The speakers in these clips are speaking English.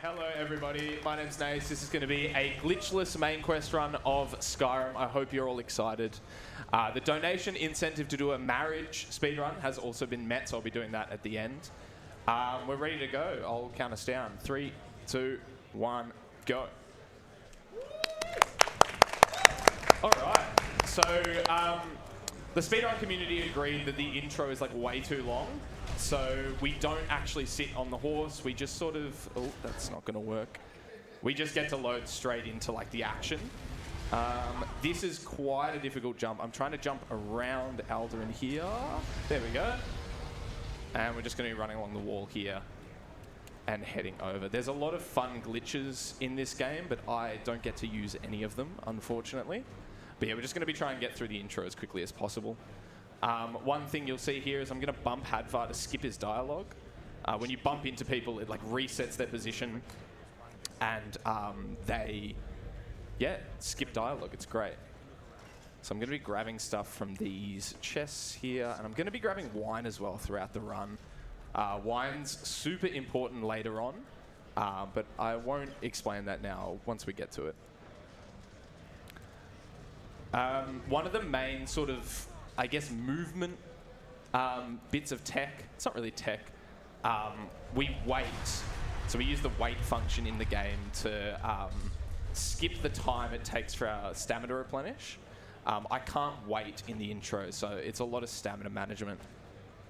Hello everybody, my name's Nase. This is going to be a glitchless main quest run of Skyrim. I hope you're all excited. The donation incentive to do a marriage speedrun has also been met, so I'll be doing that at the end. We're ready to go. I'll count us down. 3, 2, 1, go. Alright, so the speedrun community agreed that the intro is like way too long. So we don't actually sit on the horse, we just sort of, oh, that's not gonna work. We just get to load straight into like the action. This is quite a difficult jump. I'm trying to jump around Alderin here. There we go. And we're just gonna be running along the wall here and heading over. There's a lot of fun glitches in this game, but I don't get to use any of them, unfortunately. But yeah, we're just gonna be trying to get through the intro as quickly as possible. One thing you'll see here is I'm going to bump Hadvar to skip his dialogue. When you bump into people, it like resets their position, and they, skip dialogue. It's great. So I'm going to be grabbing stuff from these chests here, and I'm going to be grabbing wine as well throughout the run. Wine's super important later on, but I won't explain that now once we get to it. One of the main sort of movement bits of tech. It's not really tech. We wait. So we use the wait function in the game to skip the time it takes for our stamina to replenish. I can't wait in the intro, so it's a lot of stamina management.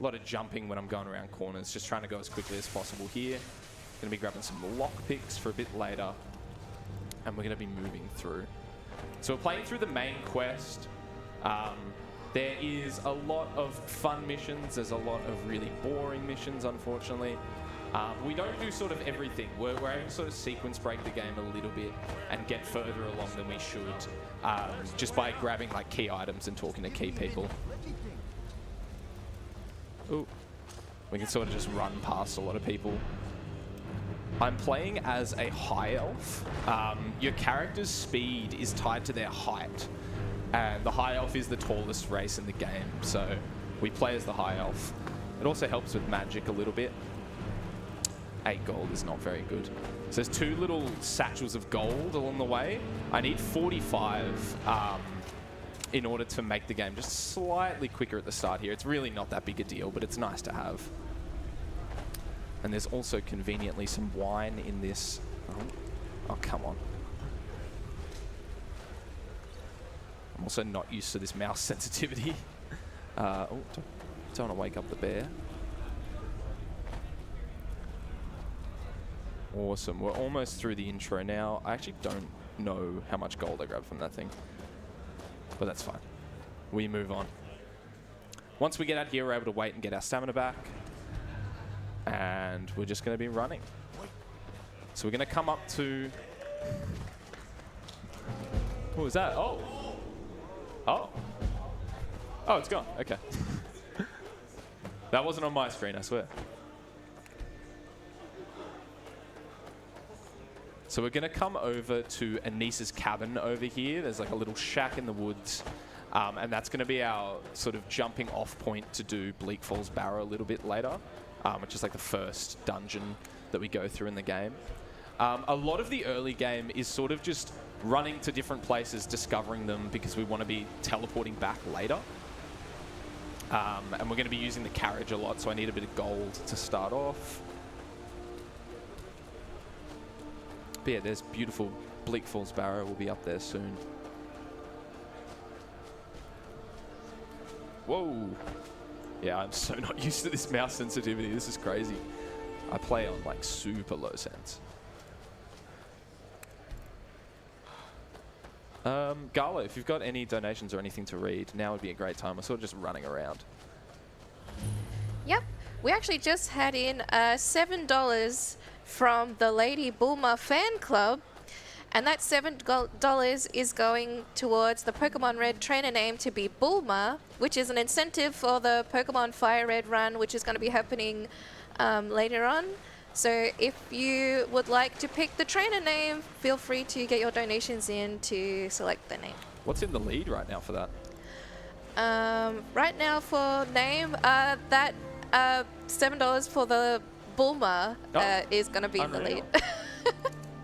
A lot of jumping when I'm going around corners, just trying to go as quickly as possible here. Going to be grabbing some lockpicks for a bit later, and we're going to be moving through. So we're playing through the main quest. There is a lot of fun missions. There's a lot of really boring missions, unfortunately. We don't do sort of everything. We're able to sort of sequence break the game a little bit and get further along than we should, just by grabbing like key items and talking to key people. Ooh. We can sort of just run past a lot of people. I'm playing as a high elf. Your character's speed is tied to their height. And the High Elf is the tallest race in the game, so we play as the High Elf. It also helps with magic a little bit. 8 gold is not very good. So there's 2 little satchels of gold along the way. I need 45 in order to make the game just slightly quicker at the start here. It's really not that big a deal, but it's nice to have. And there's also conveniently some wine in this. Oh come on. I'm also not used to this mouse sensitivity. Don't want to wake up the bear. Awesome. We're almost through the intro now. I actually don't know how much gold I grabbed from that thing, but that's fine. We move on. Once we get out here, we're able to wait and get our stamina back, and we're just going to be running. So we're going to come up to... What was that? Oh! Oh. Oh, it's gone. Okay. That wasn't on my screen, I swear. So we're going to come over to Anissa's cabin over here. There's like a little shack in the woods. And that's going to be our sort of jumping off point to do Bleak Falls Barrow a little bit later, which is like the first dungeon that we go through in the game. A lot of the early game is sort of just running to different places, discovering them because we want to be teleporting back later. And we're going to be using the carriage a lot, so I need a bit of gold to start off. But yeah, there's beautiful Bleak Falls Barrow. Will be up there soon. Whoa. Yeah, I'm so not used to this mouse sensitivity. This is crazy. I play on like super low sense. Garlo, if you've got any donations or anything to read, now would be a great time. We're sort of just running around. Yep. We actually just had in $7 from the Lady Bulma fan club, and that $7 is going towards the Pokemon Red trainer name to be Bulma, which is an incentive for the Pokemon Fire Red run, which is going to be happening later on. So if you would like to pick the trainer name, feel free to get your donations in to select the name. What's in the lead right now for that? Right now for name, that $7 for the Bulma is going to be in the lead.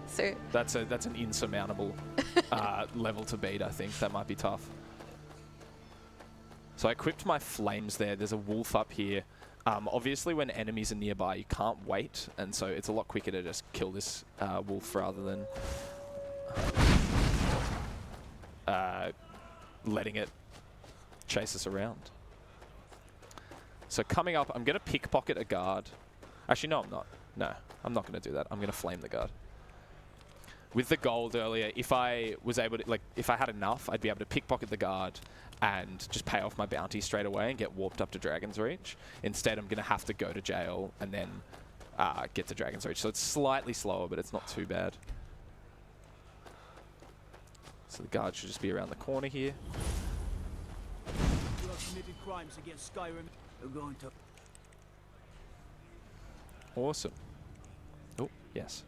So that's an insurmountable level to beat. I think that might be tough. So I equipped my flames there. There's a wolf up here. Obviously, when enemies are nearby, you can't wait, and so it's a lot quicker to just kill this wolf rather than letting it chase us around. So coming up, I'm going to pickpocket a guard. Actually, no, I'm not. No, I'm not going to do that. I'm going to flame the guard. With the gold earlier, if I was able to, like, if I had enough, I'd be able to pickpocket the guard and just pay off my bounty straight away and get warped up to Dragon's Reach. Instead, I'm going to have to go to jail and then get to Dragon's Reach. So it's slightly slower, but it's not too bad. So the guard should just be around the corner here. You have committed crimes against Skyrim. You're going to... Awesome. Oh, yes.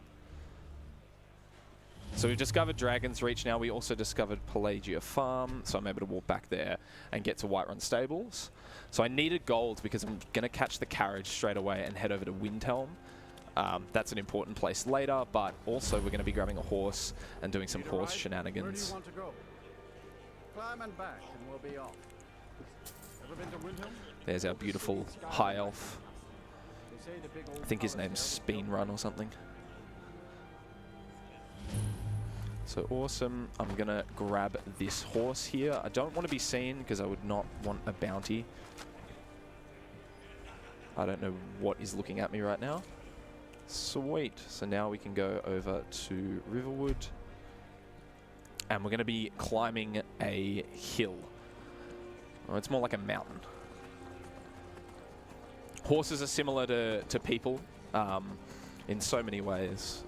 So we've discovered Dragon's Reach now. We also discovered Pelagia Farm, so I'm able to walk back there and get to Whiterun Stables. So I needed gold because I'm going to catch the carriage straight away and head over to Windhelm. That's an important place later, but also we're going to be grabbing a horse and doing some horse shenanigans. Where do you want to go? Climb and back and we'll be off. Ever been to Windhelm? There's our beautiful high elf. They say the big old I think his palace name's there will Speedrun or something. So awesome. I'm going to grab this horse here. I don't want to be seen because I would not want a bounty. I don't know what is looking at me right now. Sweet. So now we can go over to Riverwood. And we're going to be climbing a hill. Oh, it's more like a mountain. Horses are similar to people in so many ways.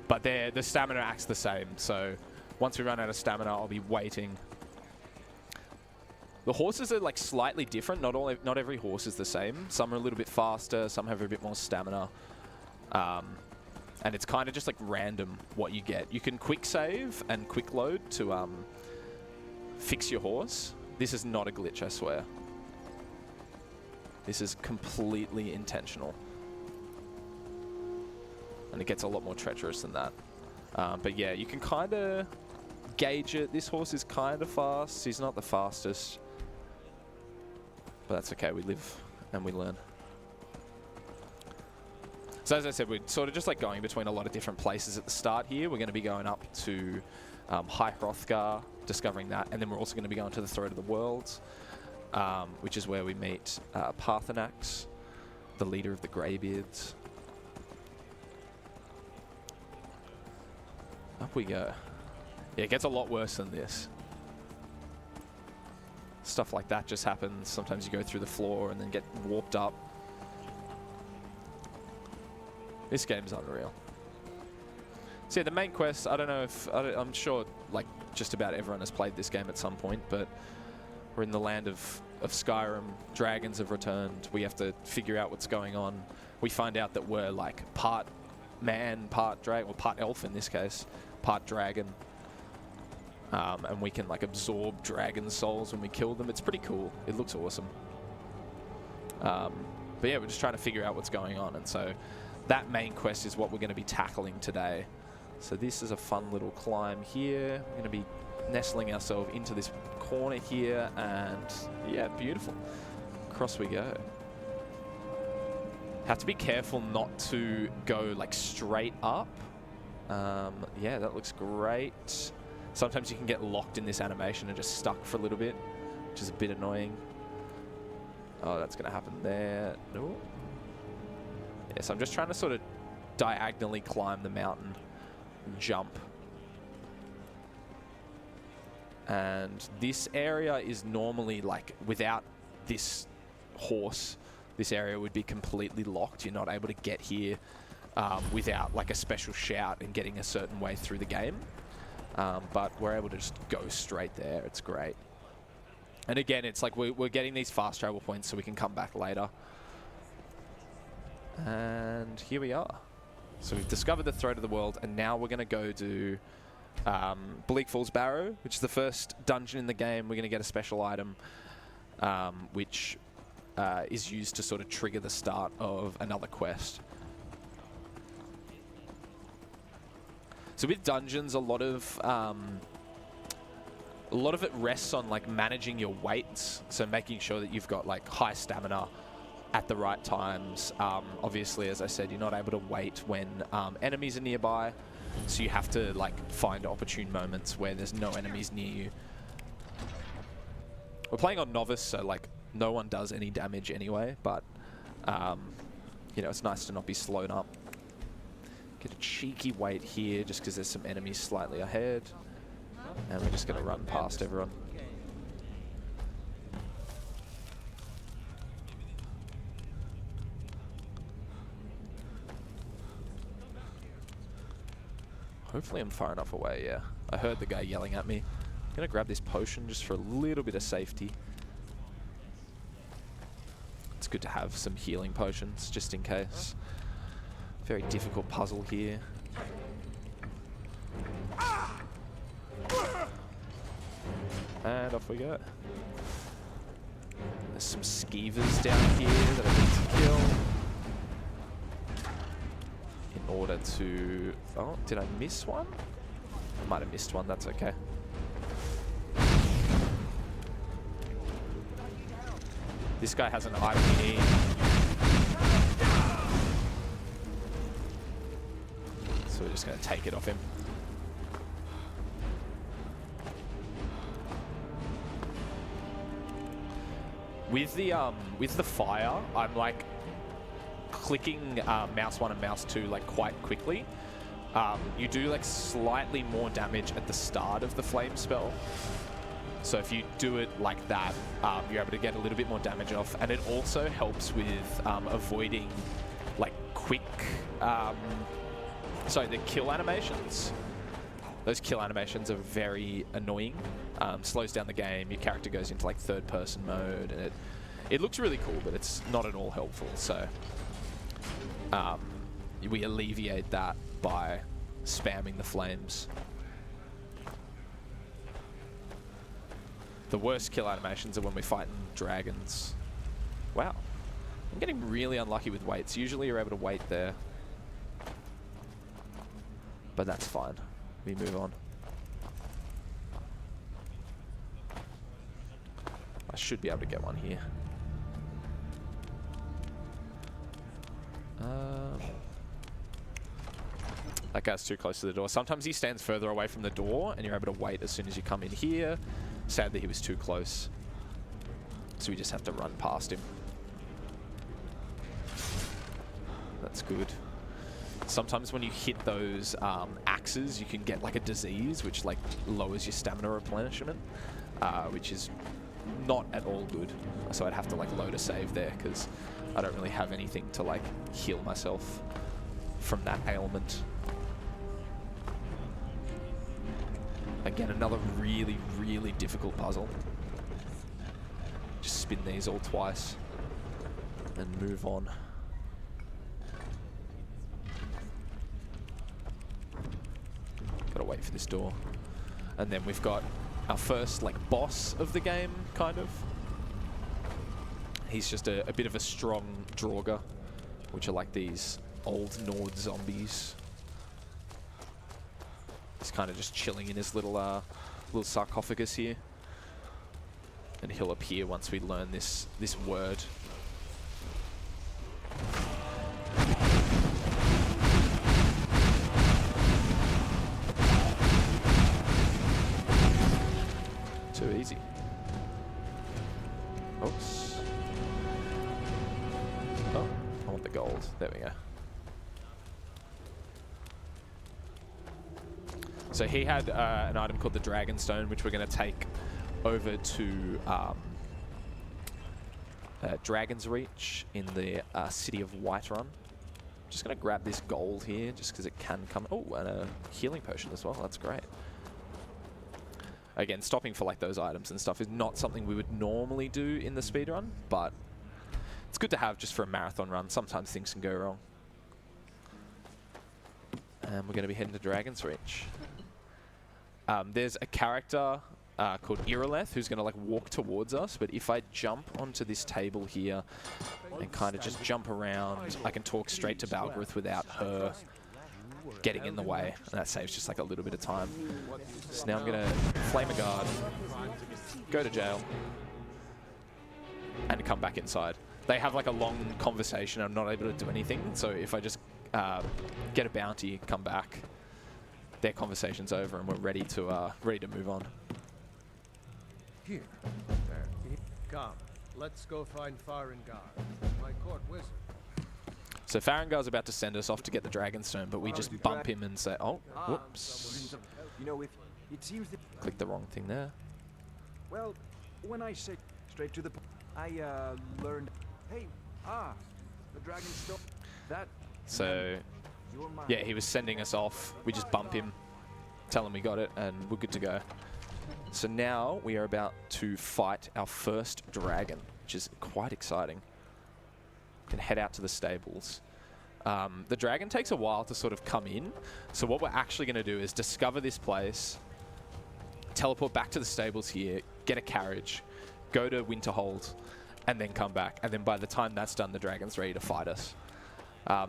But the stamina acts the same, so once we run out of stamina, I'll be waiting. The horses are like slightly different. Not every horse is the same. Some are a little bit faster, some have a bit more stamina. And it's kind of just like random what you get. You can quick save and quick load to fix your horse. This is not a glitch, I swear. This is completely intentional. And it gets a lot more treacherous than that. But yeah, you can kind of gauge it. This horse is kind of fast. He's not the fastest. But that's okay. We live and we learn. So as I said, we're sort of just like going between a lot of different places at the start here. We're going to be going up to High Hrothgar, discovering that. And then we're also going to be going to the Throat of the Worlds, which is where we meet Parthenax, the leader of the Greybeards. Up we go. Yeah, it gets a lot worse than this. Stuff like that just happens. Sometimes you go through the floor and then get warped up. This game's unreal. So yeah, the main quest, I don't know if... I'm sure like just about everyone has played this game at some point, but we're in the land of Skyrim. Dragons have returned. We have to figure out what's going on. We find out that we're like part man, part dragon, or part elf in this case, part dragon. And we can like absorb dragon souls when we kill them. It's pretty cool. It looks awesome. But yeah, we're just trying to figure out what's going on. And so that main quest is what we're going to be tackling today. So this is a fun little climb here. We're going to be nestling ourselves into this corner here. And yeah, beautiful. Across we go. Have to be careful not to go like straight up. Yeah, that looks great. Sometimes you can get locked in this animation and just stuck for a little bit, which is a bit annoying. Oh, that's going to happen there. No. Yeah, so I'm just trying to sort of diagonally climb the mountain and jump. And this area is normally like, without this horse, this area would be completely locked. You're not able to get here without like a special shout and getting a certain way through the game. But we're able to just go straight there. It's great. And again, it's like we're getting these fast travel points so we can come back later. And here we are. So we've discovered the Throat of the World, and now we're going to go to Bleak Falls Barrow, which is the first dungeon in the game. We're going to get a special item, which is used to sort of trigger the start of another quest. So with dungeons, a lot of it rests on like managing your weights. So making sure that you've got like high stamina at the right times. Obviously, as I said, you're not able to wait when enemies are nearby. So you have to like find opportune moments where there's no enemies near you. We're playing on novice, so like no one does any damage anyway, but you know, it's nice to not be slowed up. Get a cheeky wait here just because there's some enemies slightly ahead. And we're just going to run past everyone. Hopefully I'm far enough away, yeah. I heard the guy yelling at me. I'm going to grab this potion just for a little bit of safety. It's good to have some healing potions just in case. Very difficult puzzle here. And off we go. There's some skeevers down here that I need to kill. In order to... Oh, did I miss one? I might have missed one, that's okay. This guy has an IPD. So we're just going to take it off him. With the fire, I'm like clicking mouse 1 and mouse 2 like quite quickly. You do like slightly more damage at the start of the flame spell. So if you do it like that, you're able to get a little bit more damage off, and it also helps with avoiding like quick, the kill animations. Those kill animations are very annoying. Slows down the game. Your character goes into like third-person mode, and it looks really cool, but it's not at all helpful. So we alleviate that by spamming the flames. The worst kill animations are when we're fighting dragons. Wow. I'm getting really unlucky with weights. Usually you're able to wait there. But that's fine. We move on. I should be able to get one here. That guy's too close to the door. Sometimes he stands further away from the door and you're able to wait as soon as you come in here. Sadly, he was too close. So we just have to run past him. That's good. Sometimes when you hit those axes, you can get like a disease, which like lowers your stamina replenishment, which is not at all good. So I'd have to like load a save there because I don't really have anything to like heal myself from that ailment. Again, another really, really difficult puzzle. Just spin these all twice and move on. Gotta wait for this door. And then we've got our first like boss of the game, kind of. He's just a bit of a strong Draugr, which are like these old Nord zombies. He's kind of just chilling in his little sarcophagus here. And he'll appear once we learn this word. Too easy. Oops. Oh, I want the gold. There we go. So he had an item called the Dragonstone, which we're going to take over to Dragon's Reach in the city of Whiterun. Just going to grab this gold here, just because it can come... Oh, and a healing potion as well. That's great. Again, stopping for like those items and stuff is not something we would normally do in the speedrun, but it's good to have just for a marathon run. Sometimes things can go wrong. And we're going to be heading to Dragon's Reach. There's a character called Irileth who's going to like walk towards us, but if I jump onto this table here and kind of just jump around, I can talk straight to Balgruth without her getting in the way, and that saves just like a little bit of time. So now I'm gonna flame a guard, go to jail, and come back inside. They have like a long conversation. I'm not able to do anything, so if I just get a bounty, come back, their conversation's over, and we're ready to move on. Here. Come, let's go find Farengar, my court wizard. So Farengar's about to send us off to get the Dragonstone, but we just bump him and say, oh, whoops. You know, if it seems that... Click the wrong thing there. Well, when I say straight to the point, I learned... Hey, the Dragonstone. That... So, yeah, he was sending us off. We just bump him, tell him we got it, and we're good to go. So now we are about to fight our first dragon, which is quite exciting. We can head out to the stables. The dragon takes a while to sort of come in. So what we're actually going to do is discover this place, teleport back to the stables here, get a carriage, go to Winterhold, and then come back. And then by the time that's done, the dragon's ready to fight us.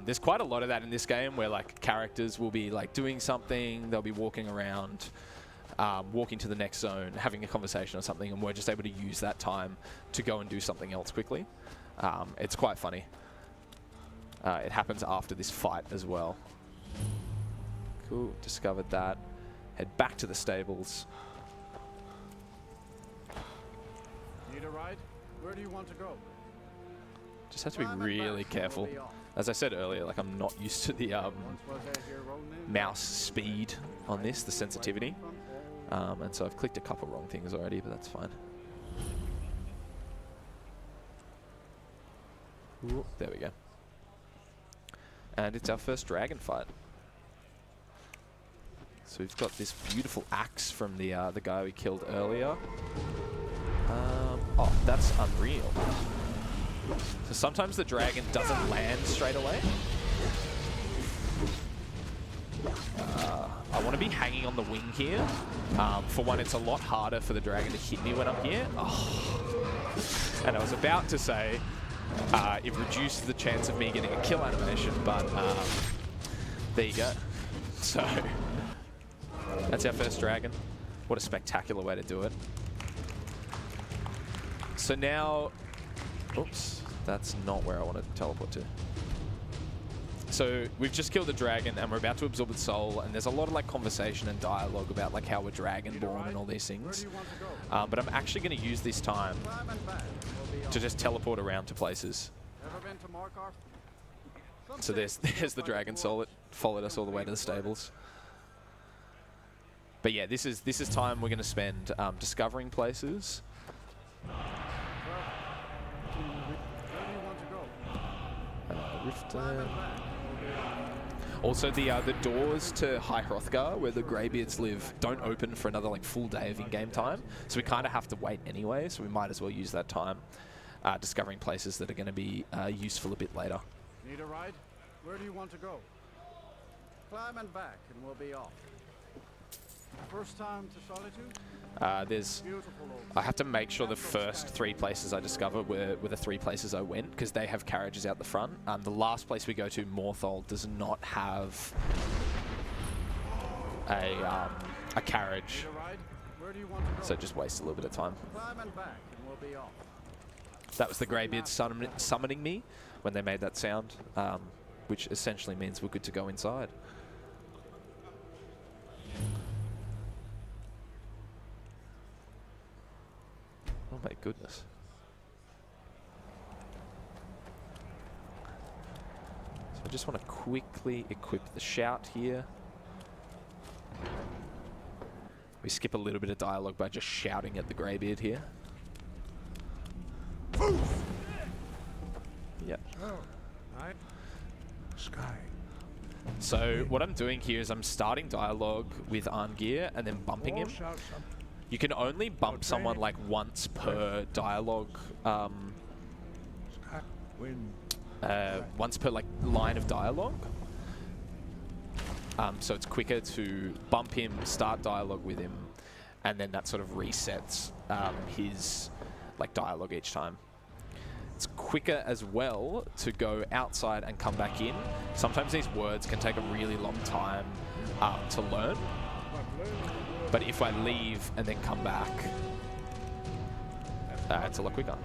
There's quite a lot of that in this game where like characters will be like doing something, they'll be walking around, walking to the next zone, having a conversation or something, and we're just able to use that time to go and do something else quickly. It's quite funny. It happens after this fight as well. Cool, discovered that. Head back to the stables. Need a ride? Where do you want to go? Just have to be really careful. As I said earlier, like I'm not used to the mouse speed on this, the sensitivity. And so I've clicked a couple wrong things already, but that's fine. Ooh, there we go. And it's our first dragon fight. So we've got this beautiful axe from the guy we killed earlier. Oh, that's unreal. So sometimes the dragon doesn't land straight away. I want to be hanging on the wing here. For one, it's a lot harder for the dragon to hit me when I'm here. Oh. And I was about to say, it reduces the chance of me getting a kill animation, but there you go. So, that's our first dragon. What a spectacular way to do it. So now, oops, that's not where I want to teleport to. So we've just killed the dragon and we're about to absorb its soul, and there's a lot of like conversation and dialogue about like how we're dragonborn and all these things. But I'm actually going to use this time to just teleport around to places. So there's the dragon soul. It followed us all the way to the stables. But yeah, this is time we're going to spend discovering places. Riften. Also, the doors to High Hrothgar, where the Greybeards live, don't open for another like full day of in-game time. So we kind of have to wait anyway. So we might as well use that time discovering places that are going to be useful a bit later. Need a ride? Where do you want to go? Climb and back, and we'll be off. First time to Solitude? I have to make sure the first 3 places I discover were the 3 places I went, because they have carriages out the front. The last place we go to, Morthal, does not have a carriage, so just waste a little bit of time. That was the Greybeards summoning me when they made that sound, which essentially means we're good to go inside. Oh my goodness. So I just want to quickly equip the shout here. We skip a little bit of dialogue by just shouting at the Greybeard here. Yep. Sky. So what I'm doing here is I'm starting dialogue with Arngir and then bumping him. You can only bump someone like once per dialogue, once per like line of dialogue. So it's quicker to bump him, start dialogue with him, and then that sort of resets his like dialogue each time. It's quicker as well to go outside and come back in. Sometimes these words can take a really long time to learn. But if I leave and then come back, it's a lot quicker.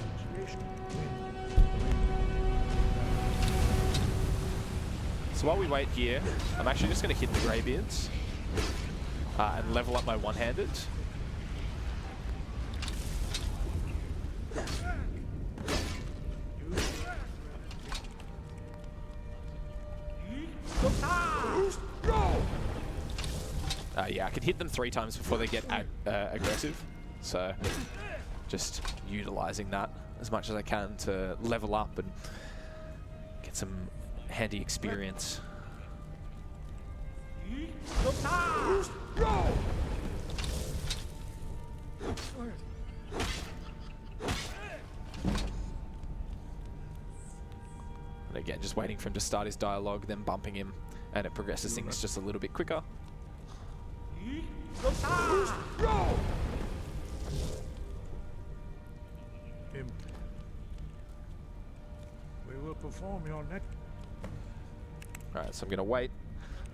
So while we wait here, I'm actually just going to hit the greybeards and level up my one-handed. Yeah, I can hit them 3 times before they get aggressive. So just utilizing that as much as I can to level up and get some handy experience. And again, just waiting for him to start his dialogue, then bumping him, and it progresses things just a little bit quicker. We will perform your next. Alright, so I'm going to wait,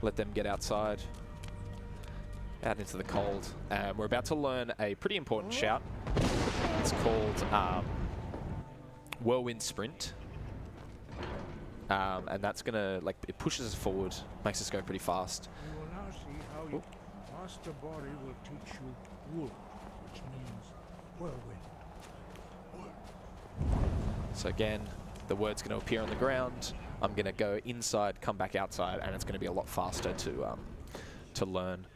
let them get outside, out into the cold. We're about to learn a pretty important shout. It's called Whirlwind Sprint. And that's going to, like, it pushes us forward, makes us go pretty fast. We will now see how your master body will teach you wool, which means whirlwind. So again, the word's going to appear on the ground. I'm going to go inside, come back outside, and it's going to be a lot faster to learn.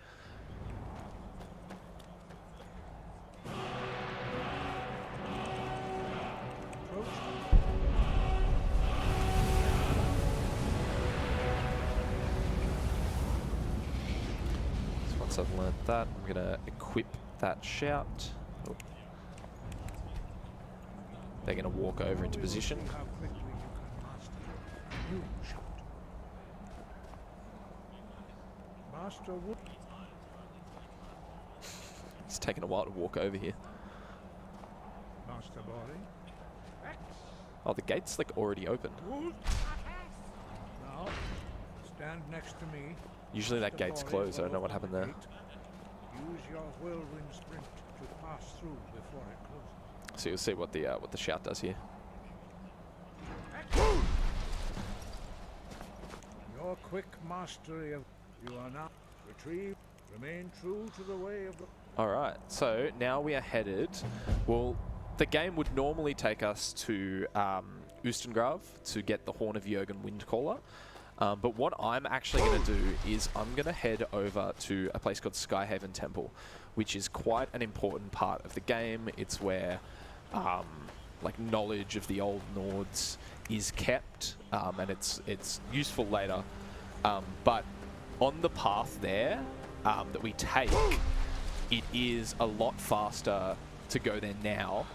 So once I've learned that, I'm going to equip that shout. Oh. They're going to walk over into position. How quickly you can master a new shot. Master wood. It's taken a while to walk over here. Master body. Oh, the gate's like already open. Wood. Now, stand next to me. Usually that gate's closed. I don't know what happened there. Use your whirlwind sprint to pass through before it closes. So you'll see what the shout does here. Your quick mastery of you are now retrieve. Remain true to the way of the. All right. So now we are headed. Well, the game would normally take us to Oostengrav to get the Horn of Jürgen Windcaller. But what I'm actually going to do is I'm going to head over to a place called Skyhaven Temple, which is quite an important part of the game. It's where like knowledge of the old Nords is kept, and it's useful later. But on the path there that we take, it is a lot faster to go there now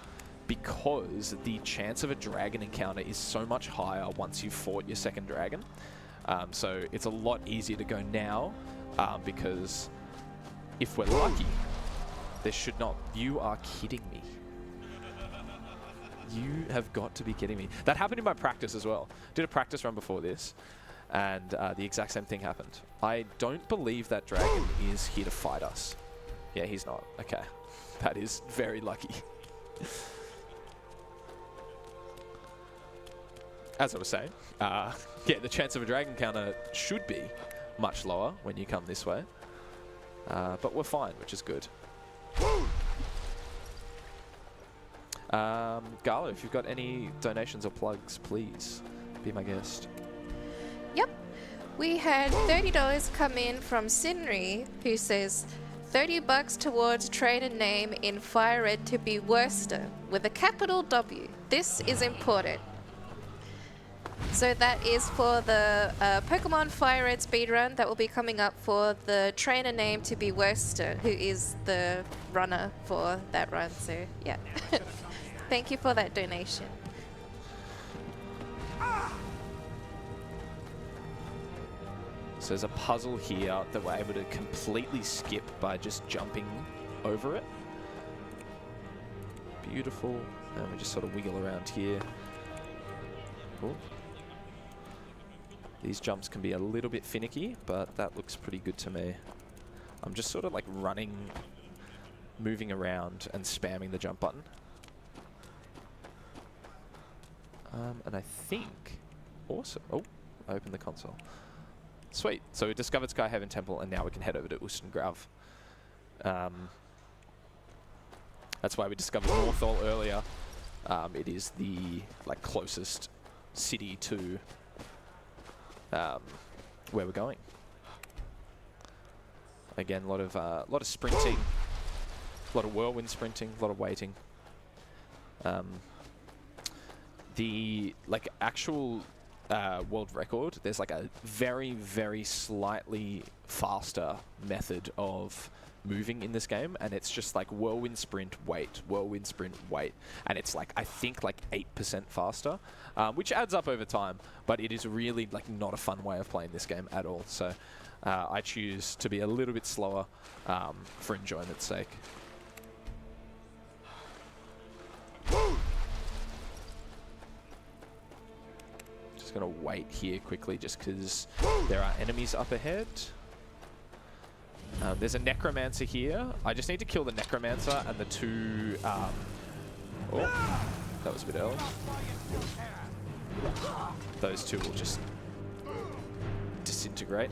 because the chance of a dragon encounter is so much higher once you've fought your second dragon. So it's a lot easier to go now because if we're lucky, there should not. You are kidding me. You have got to be kidding me. That happened in my practice as well. Did a practice run before this, and the exact same thing happened. I don't believe that dragon is here to fight us. Yeah, he's not. Okay. That is very lucky. As I was saying, yeah, the chance of a dragon encounter should be much lower when you come this way. But we're fine, which is good. Gala, if you've got any donations or plugs, please be my guest. Yep. We had $30 come in from Sinri, who says, $30 towards trader name in Fire Red to be Worcester, with a capital W. This is important. So that is for the Pokemon Fire Red speedrun that will be coming up for the trainer name to be Worcester, who is the runner for that run. So, yeah. Thank you for that donation. So there's a puzzle here that we're able to completely skip by just jumping over it. Beautiful. And we just sort of wiggle around here. Ooh. These jumps can be a little bit finicky, but that looks pretty good to me. I'm just sort of like running, moving around and spamming the jump button. And I think also, oh, I opened the console. Sweet. So we discovered Skyhaven Temple, and now we can head over to Ustengrav. That's why we discovered Northall earlier. It is the like closest city to where we're going. Again, a lot of sprinting, a lot of whirlwind sprinting, a lot of waiting. The like actual world record, there's like a very, very slightly faster method of moving in this game, and it's just like whirlwind sprint, wait, and it's like I think like 8% faster, which adds up over time, but it is really like not a fun way of playing this game at all. So I choose to be a little bit slower for enjoyment's sake. Just gonna wait here quickly just because there are enemies up ahead. There's a necromancer here. I just need to kill the necromancer and the two... oh, that was a bit early. Those two will just disintegrate,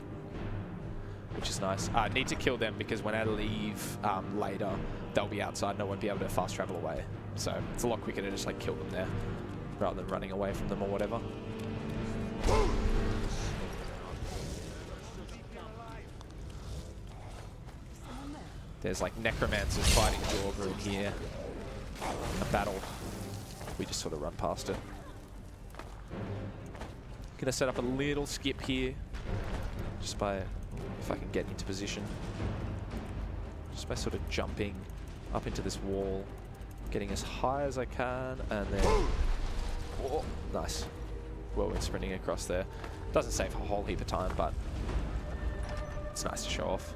which is nice. I need to kill them because when I leave later, they'll be outside and I won't be able to fast travel away. So it's a lot quicker to just like kill them there rather than running away from them or whatever. There's like necromancers fighting Jorgrim here. A battle. We just sort of run past it. Gonna set up a little skip here. Just by, if I can get into position. Just by sort of jumping up into this wall. Getting as high as I can and then... oh, nice. Whirlwind sprinting across there. Doesn't save a whole heap of time, but it's nice to show off.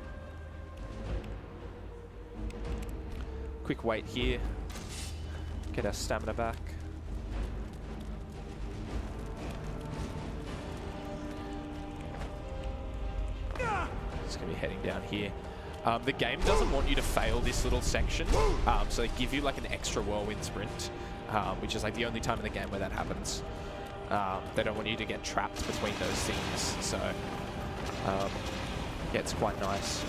Quick wait here. Get our stamina back. Just gonna be heading down here. The game doesn't want you to fail this little section, so they give you like an extra whirlwind sprint, which is like the only time in the game where that happens. They don't want you to get trapped between those things, so yeah, it's quite nice.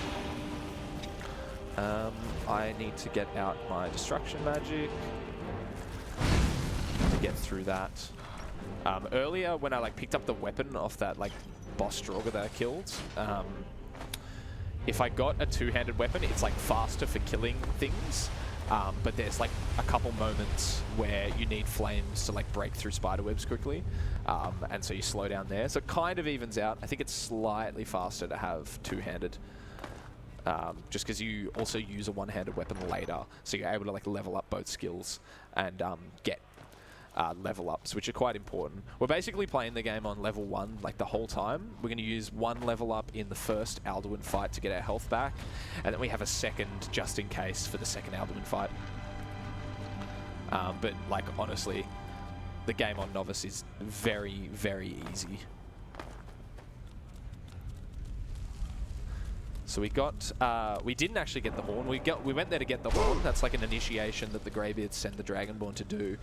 I need to get out my destruction magic to get through that. Earlier, when I like picked up the weapon off that like boss Draugr that I killed, if I got a two-handed weapon, it's like faster for killing things. But there's like a couple moments where you need flames to like break through spiderwebs quickly, and so you slow down there. So it kind of evens out. I think it's slightly faster to have two-handed, just because you also use a one-handed weapon later, so you're able to like level up both skills and get level ups, which are quite important. We're basically playing the game on level 1 like the whole time. We're going to use one level up in the first Alduin fight to get our health back, and then we have a second just in case for the second Alduin fight. But like honestly, the game on Novice is very, very easy. So we got, we didn't actually get the horn. We went there to get the horn. That's like an initiation that the Greybeards send the Dragonborn to do.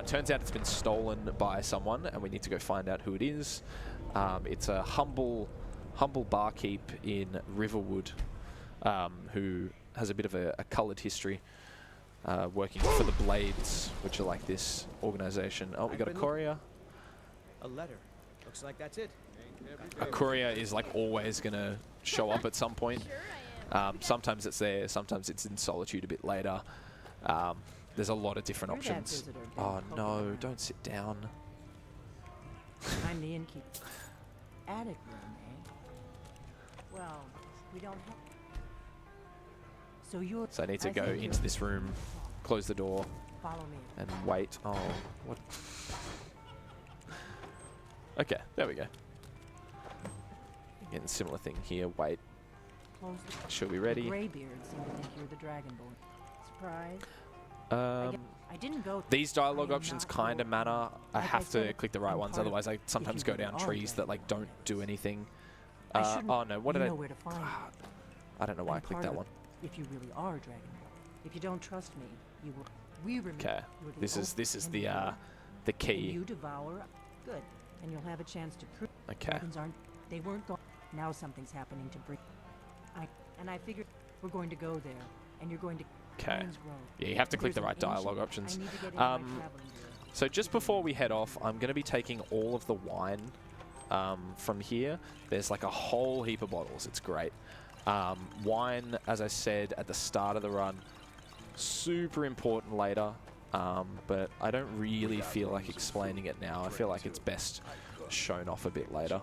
Turns out it's been stolen by someone, and we need to go find out who it is. It's a humble barkeep in Riverwood, who has a bit of a coloured history, working for the Blades, which are like this organization. Oh, we got a courier. A letter. Looks like that's it. A courier is like always gonna show up at some point. Sometimes it's there, sometimes it's in Solitude a bit later. There's a lot of different options. Oh no, don't sit down. I'm the innkeeper. Attic room, eh? Well, we don't have... So I need to go into this room, close the door, follow me. and wait. Oh, what? Okay, there we go. Again, similar thing here. Wait. Should we ready? Greybeards seem to think you're the Dragonborn. Surprise? I didn't go. These dialogue I am options not kind of your- matter. I Like I have to said, click the right I'm ones, part of- otherwise I sometimes you go really down are trees that like don't Dragons. do anything. I shouldn't- Oh no, what you did know I? where to find me. I don't know why I I'm clicked part that of one. it, if you really are a dragon. If you don't trust me, you will. We remember. Okay, you're the this is only and the and key. you devour. Good, and you'll have a chance to prove. Okay. Dragons aren't. They weren't going. Now something's happening to bring. I figured we're going to go there, and you're going to. Okay. Canyons Grove. Yeah, you have to click There's the an right dialogue ancient- options. I need to get into my traveling gear. So just before we head off, I'm going to be taking all of the wine from here. There's like a whole heap of bottles. It's great. Wine, as I said at the start of the run, super important later, but I don't really feel like explaining it now. I feel like it's best shown off a bit later.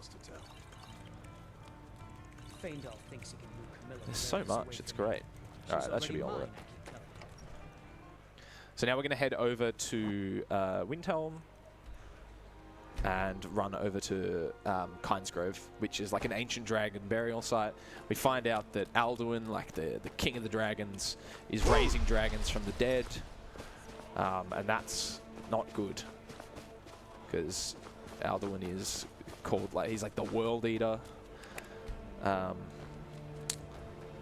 Faendal thinks he can move Camilla There's so Varys away much. It's from me. great. All right, She's that should be all already of it. mine, I keep telling her. So now we're going to head over to Windhelm and run over to Kynesgrove, which is like an ancient dragon burial site. We find out that Alduin, like the king of the dragons, is raising dragons from the dead, and that's not good because Alduin is called like he's like the world eater.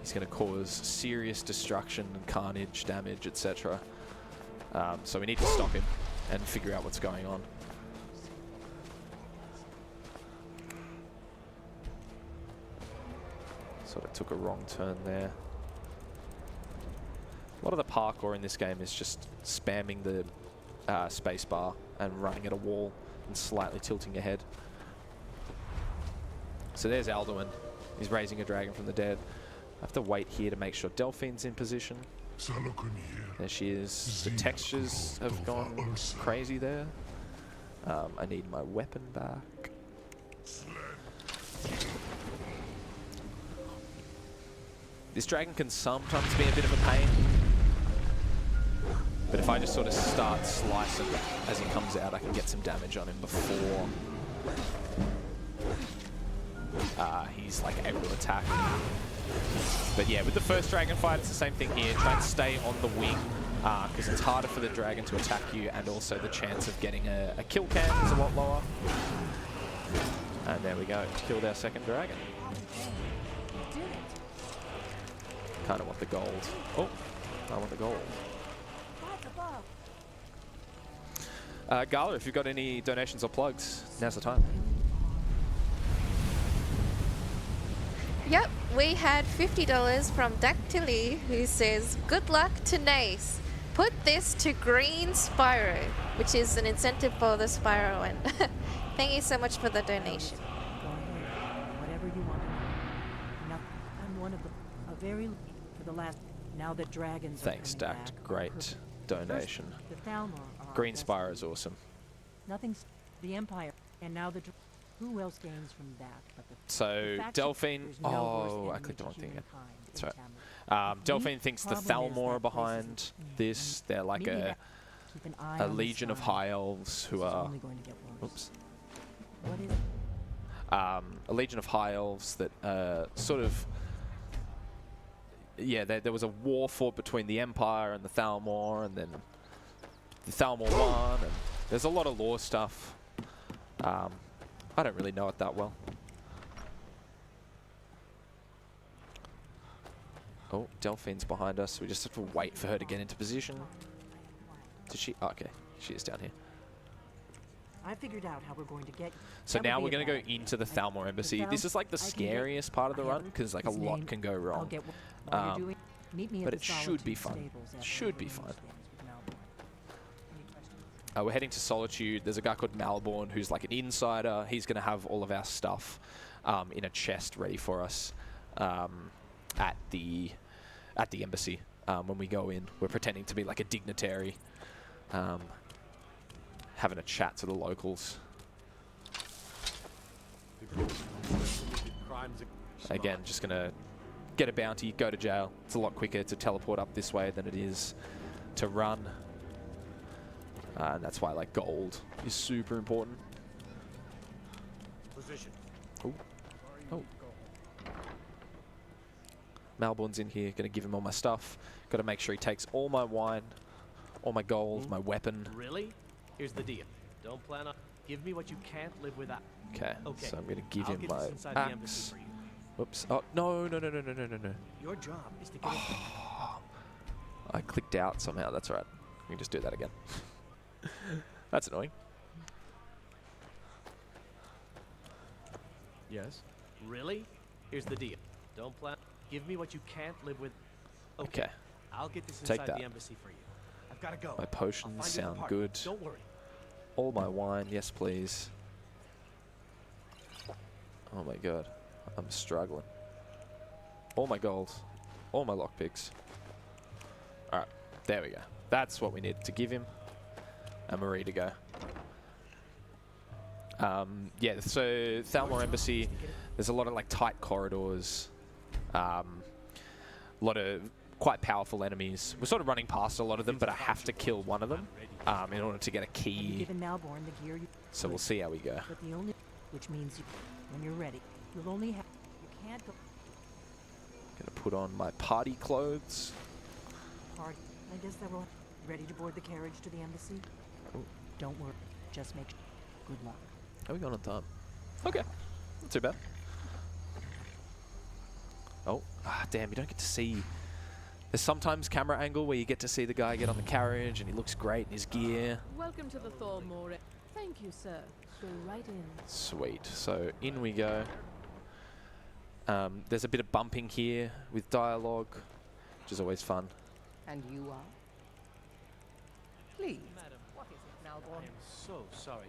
He's going to cause serious destruction and carnage, damage, etc. So we need to stop him and figure out what's going on. Sort of took a wrong turn there. A lot of the parkour in this game is just spamming the space bar and running at a wall and slightly tilting your head. So there's Alduin. He's raising a dragon from the dead. I have to wait here to make sure Delphine's in position. There she is. The textures have gone crazy there. I need my weapon back. This dragon can sometimes be a bit of a pain. But if I just sort of start slicing as he comes out, I can get some damage on him before he's like able to attack. But yeah, with the first dragon fight, it's the same thing here. Try and stay on the wing because it's harder for the dragon to attack you, and also the chance of getting a kill cam is a lot lower. And there we go, killed our second dragon. Kind of want the gold. Oh, I want the gold. Gala, if you've got any donations or plugs, now's the time. Yep, we had $50 from Dactyli, who says, "Good luck to Nase. Put this to Green Spyro," which is an incentive for the Spyro one. Thank you so much for the donation. Go ahead. Whatever you want to know. No, I'm one of the for the last. Now that dragons. Thanks, are coming Dact. back, Great perfect. donation. First, the Thalmor are our Green best Spire is friends. awesome. Nothing's the Empire, and now the. Who else gains from that? But the So fact Delphine. there's no worse Oh, I enemy clicked the to wrong thing again. humankind That's than right. Tamlin. Delphine thinks the problem is Thalmor are that places behind this. They're like Maybe a that- keep an eye a on the legion of sky. high elves who This is are. only going to get worse. Oops. What is it? A legion of high elves that sort of. Yeah, there was a war fought between the Empire and the Thalmor, and then the Thalmor won, and there's a lot of lore stuff. I don't really know it that well. Oh, Delphine's behind us. We just have to wait for her to get into position. Did she? Oh, okay, she is down here. I figured out how we're going to get. So That would now be we're a going to go bad into the idea. Thalmor embassy. Thal- This is like the I can get- scariest part of the I have run because like a his lot name. can go I'll wrong. get while you're Um, doing. Meet me but at the it should be Solitude fun. stables after Should be the fun. games with Malborn. Any questions? We're heading to Solitude. There's a guy called Malborn who's like an insider. He's going to have all of our stuff in a chest ready for us at the embassy. When we go in, we're pretending to be like a dignitary, having a chat to the locals. Again, just going to get a bounty, go to jail. It's a lot quicker to teleport up this way than it is to run. And that's why like gold is super important. Position. Oh. Oh. Malborn's in here, gonna give him all my stuff. Gotta make sure he takes all my wine, all my gold, my weapon. Really? Here's the deal. Don't plan on. Give me what you can't live without. Okay, Okay, so I'm gonna give I'll him get my this inside the embassy axe. for you. Whoops. Oh, no. Your job is to get it. I clicked out somehow, that's right. We can just do that again. That's annoying. Yes. Really? Here's the deal. Don't plan. Give me what you can't live with. Okay. I'll get this Take inside that. the embassy for you. I've got to go. My potions sound good. Don't worry. All my wine, yes please. Oh my god, I'm struggling. All my gold, all my lockpicks. Alright, there we go. That's what we need to give him. And we're ready to go. Yeah, so Thalmor Embassy, there's a lot of like tight corridors. A lot of quite powerful enemies. We're sort of running past a lot of them, but I have to kill one of them in order to get a key. Given Malborn the gear you So we'll see how we go. but the only which means when you're ready, you'll only have you can't go Gonna put on my party clothes. party. I guess that will ready to board the carriage to the embassy. Oh. Don't worry. Just make good luck. Are we going on time? Okay, not too bad. Oh, damn, you don't get to see. There's sometimes camera angle where you get to see the guy get on the carriage and he looks great in his gear. Welcome to the Thormore. Thank you, sir. Go right in. Sweet, so in we go. There's a bit of bumping here with dialogue, which is always fun. And you are? Please. Madam, What is it, I Malborn? am so sorry.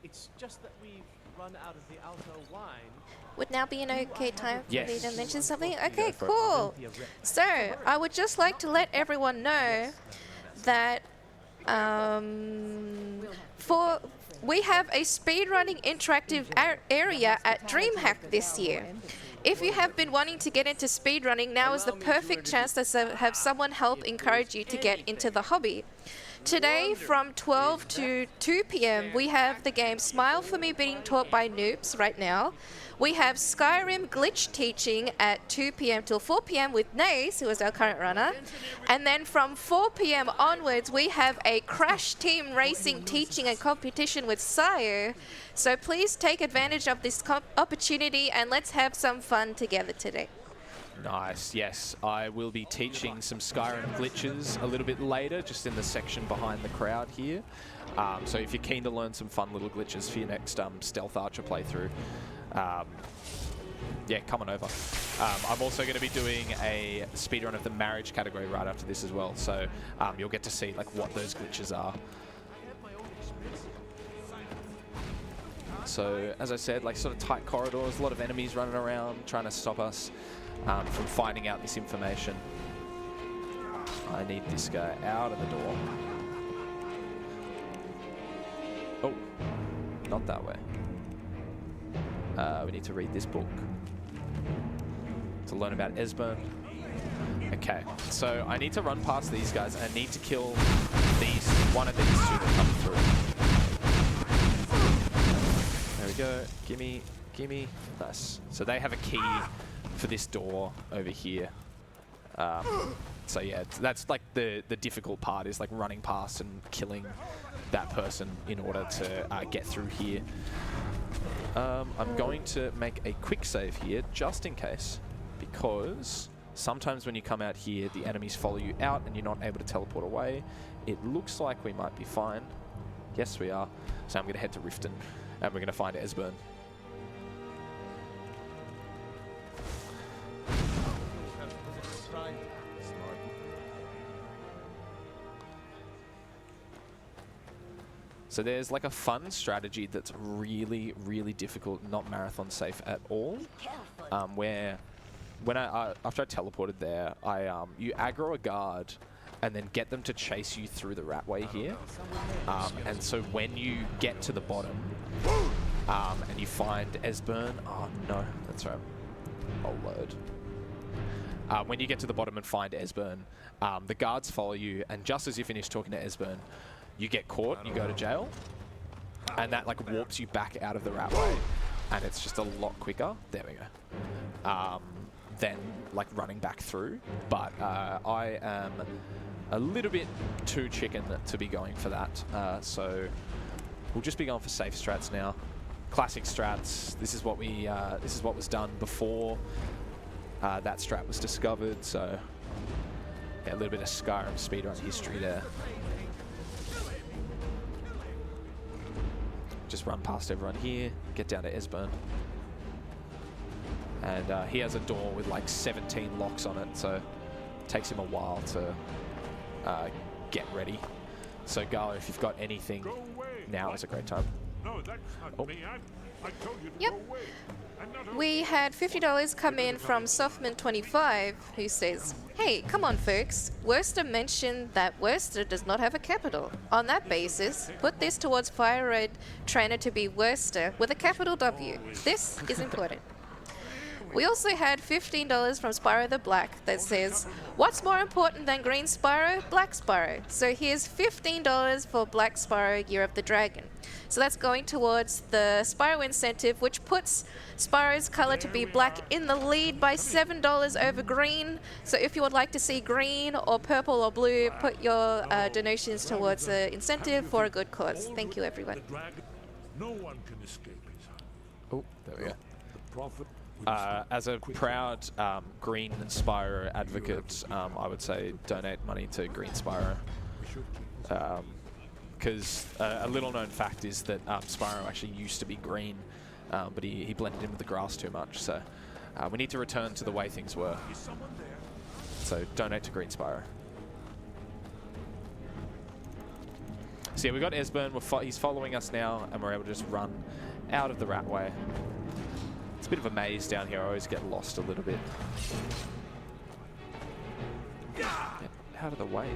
It's just that we've run out of the Alto wine. Would now be an okay time for me Yes. to mention something? You Okay, go for it. cool. So, I would just like to let everyone know that we have a speedrunning interactive area at DreamHack this year. If you have been wanting to get into speedrunning, now is the perfect chance to have someone help encourage you to get into the hobby. Today, from 12 to 2 p.m., we have the game Smile for Me being taught by noobs right now. We have Skyrim glitch teaching at 2 p.m. till 4 p.m. with Nase, who is our current runner. And then from 4 p.m. onwards, we have a Crash Team Racing teaching and competition with Sire. So please take advantage of this opportunity and let's have some fun together today. Nice, yes. I will be teaching some Skyrim glitches a little bit later, just in the section behind the crowd here. So if you're keen to learn some fun little glitches for your next Stealth Archer playthrough, yeah, come on over. I'm also going to be doing a speedrun of the marriage category right after this as well, so you'll get to see like what those glitches are. So as I said, like sort of tight corridors, a lot of enemies running around trying to stop us from finding out this information. I need this guy out of the door. Oh, not that way. We need to read this book to learn about Esbern. Okay, so I need to run past these guys and I need to kill one of these two that come through. There we go. Gimme, gimme. Nice. So they have a key for this door over here. So yeah, that's like the difficult part, is like running past and killing that person in order to get through here. I'm going to make a quick save here just in case, because sometimes when you come out here the enemies follow you out and you're not able to teleport away. It looks like we might be fine. Yes, we are. So I'm going to head to Riften and we're going to find Esbern. So there's like a fun strategy that's really, really difficult, not marathon safe at all. Where when after I teleported there, you aggro a guard and then get them to chase you through the ratway here. And so when you get to the bottom and you find Esbern, oh no, that's right, I'll load. When you get to the bottom and find Esbern, the guards follow you, and just as you finish talking to Esbern, you get caught, you go to jail, and that like warps you back out of the ratway, and it's just a lot quicker. There we go. than like running back through. But I am a little bit too chicken to be going for that. So we'll just be going for safe strats now. Classic strats. This is what we. This is what was done before that strat was discovered. So yeah, a little bit of Skyrim speedrun history there. Just run past everyone here, get down to Esbern. And he has a door with like 17 locks on it, so it takes him a while to get ready. So Gala, if you've got anything, now is a great time. No, that's not me. I told you to Yep. go away. I'm not We had $50 come in from Softman25, who says, "Hey, come on folks, Worcester mentioned that Worcester does not have a capital. On that basis, put this towards Fire Red Trainer to be Worcester with a capital W. This is important." We also had $15 from Spyro the Black that says, "What's more important than Green Spyro? Black Spyro." So here's $15 for Black Spyro Year of the Dragon. So that's going towards the Spyro incentive, which puts Spyro's color to be black in the lead by $7 over green. So if you would like to see green or purple or blue, put your donations towards the incentive for a good cause. Thank you, everyone. No one can escape his hand. Oh, there we go. The prophet As a proud Green Spyro advocate, I would say donate money to Green Spyro. Because a little known fact is that Spyro actually used to be green, but he blended in with the grass too much. So we need to return to the way things were. So donate to Green Spyro. So yeah, we got Esbern. He's following us now, and we're able to just run out of the rat way. It's a bit of a maze down here. I always get lost a little bit. Get out of the way.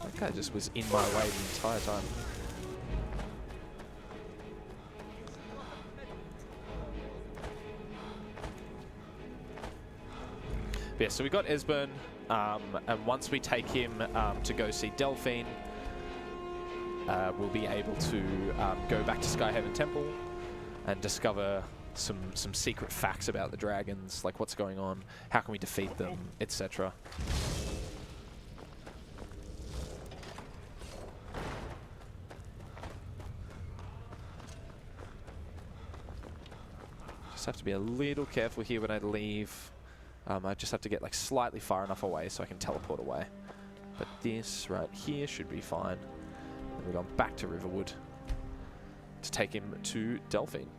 That guy just was in my way the entire time. But yeah, so we got Esbern, and once we take him to go see Delphine, we'll be able to go back to Skyhaven Temple and discover some secret facts about the dragons, like what's going on, how can we defeat them, etc. Just have to be a little careful here when I leave. I just have to get like slightly far enough away so I can teleport away. But this right here should be fine. And we're going back to Riverwood to take him to Delphine.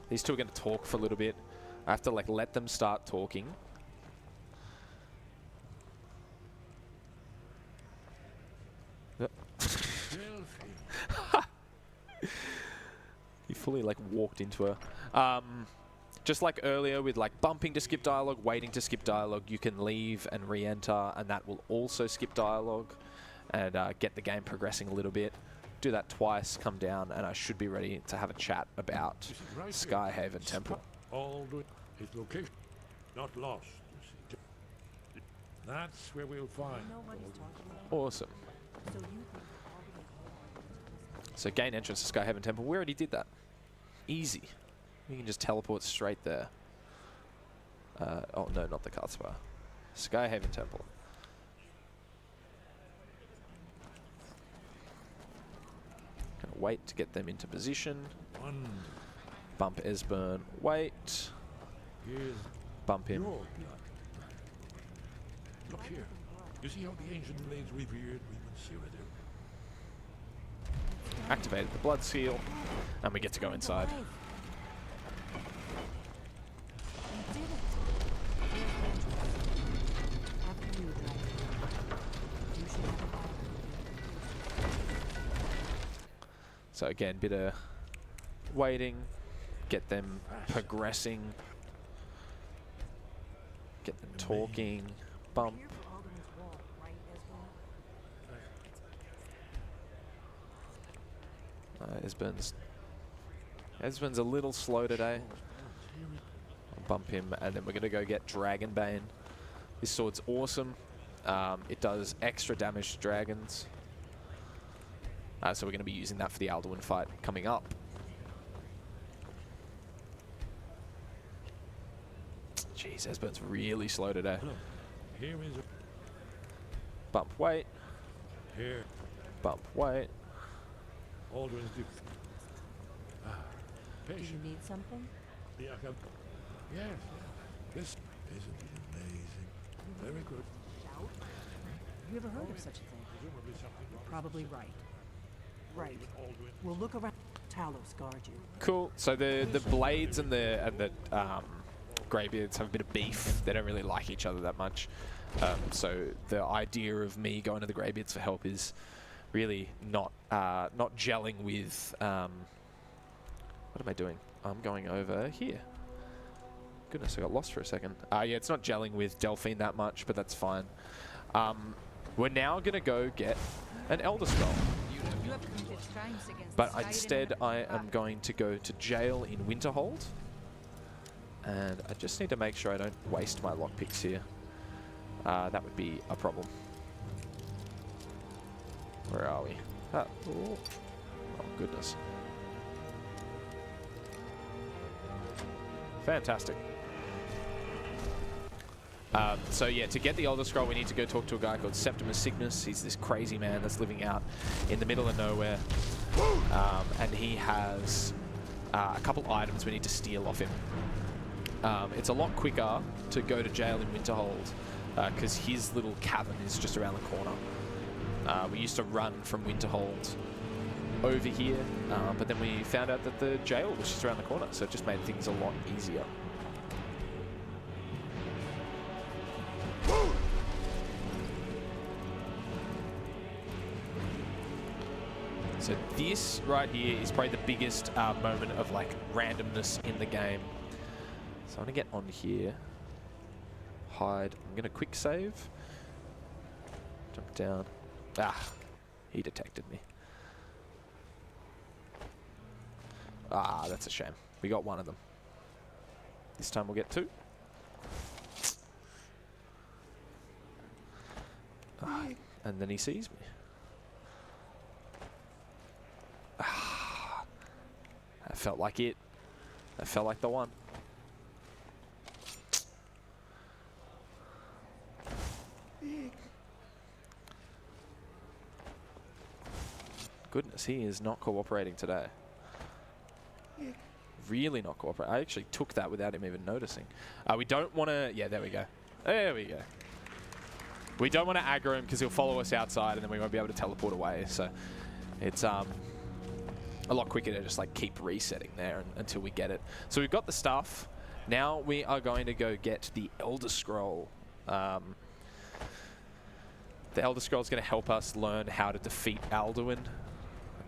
These two are going to talk for a little bit. I have to like let them start talking. He fully like walked into her. Just like earlier with like bumping to skip dialogue, waiting to skip dialogue, you can leave and re-enter, and that will also skip dialogue and get the game progressing a little bit. Do that twice, come down, and I should be ready to have a chat about Skyhaven Temple. all his location, not lost. That's where we'll find. Awesome. So gain entrance to Skyhaven Temple. We already did that. Easy. We can just teleport straight there. Oh no, not the cart spire. Skyhaven Temple. Gonna wait to get them into position. Bump Esbern. Wait. Bump him. Look here. You see how the ancient blades revered we Cyrodiil? Activated the blood seal, and we get to go inside. So again, bit of waiting, get them progressing, get them talking, bump. Esbern's a little slow today. Bump him, and then we're going to go get Dragonbane. This sword's awesome. It does extra damage to dragons. So we're going to be using that for the Alduin fight coming up. Jeez, Esbert's really slow today. Here is a Bump, wait. here. Bump, wait. Aldrin's deep. Do you Patient. need something? Yeah, yes, yeah. This isn't it amazing. Very good. Doubt? Have you ever heard of such a thing? Presumably something wrong. Probably right. Right. With Aldrin. We'll look around. Talos guard you. Cool. So the blades and the greybeards have a bit of beef. They don't really like each other that much. So the idea of me going to the greybeards for help is really not gelling with. What am I doing? I'm going over here. Goodness, I got lost for a second. Yeah, it's not gelling with Delphine that much, but that's fine. We're now going to go get an Elder Scroll. But instead, I am going to go to jail in Winterhold. And I just need to make sure I don't waste my lockpicks here. That would be a problem. Where are we? Oh, goodness. Fantastic. So yeah, to get the Elder Scroll, we need to go talk to a guy called Septimus Cygnus. He's this crazy man that's living out in the middle of nowhere. And he has a couple items we need to steal off him. It's a lot quicker to go to jail in Winterhold because his little cavern is just around the corner. We used to run from Winterhold over here, but then we found out that the jail was just around the corner, so it just made things a lot easier. So this right here is probably the biggest moment of like randomness in the game. So I'm gonna get on here, hide. I'm gonna quick save, jump down. He detected me. That's a shame. We got one of them. This time we'll get two. And then he sees me. That felt like it. That felt like the one. Goodness, he is not cooperating today. Really not cooperating. I actually took that without him even noticing. We don't want to... Yeah, there we go. There we go. We don't want to aggro him because he'll follow us outside and then we won't be able to teleport away. So it's a lot quicker to just like keep resetting there until we get it. So we've got the stuff. Now we are going to go get the Elder Scroll. The Elder Scroll is going to help us learn how to defeat Alduin.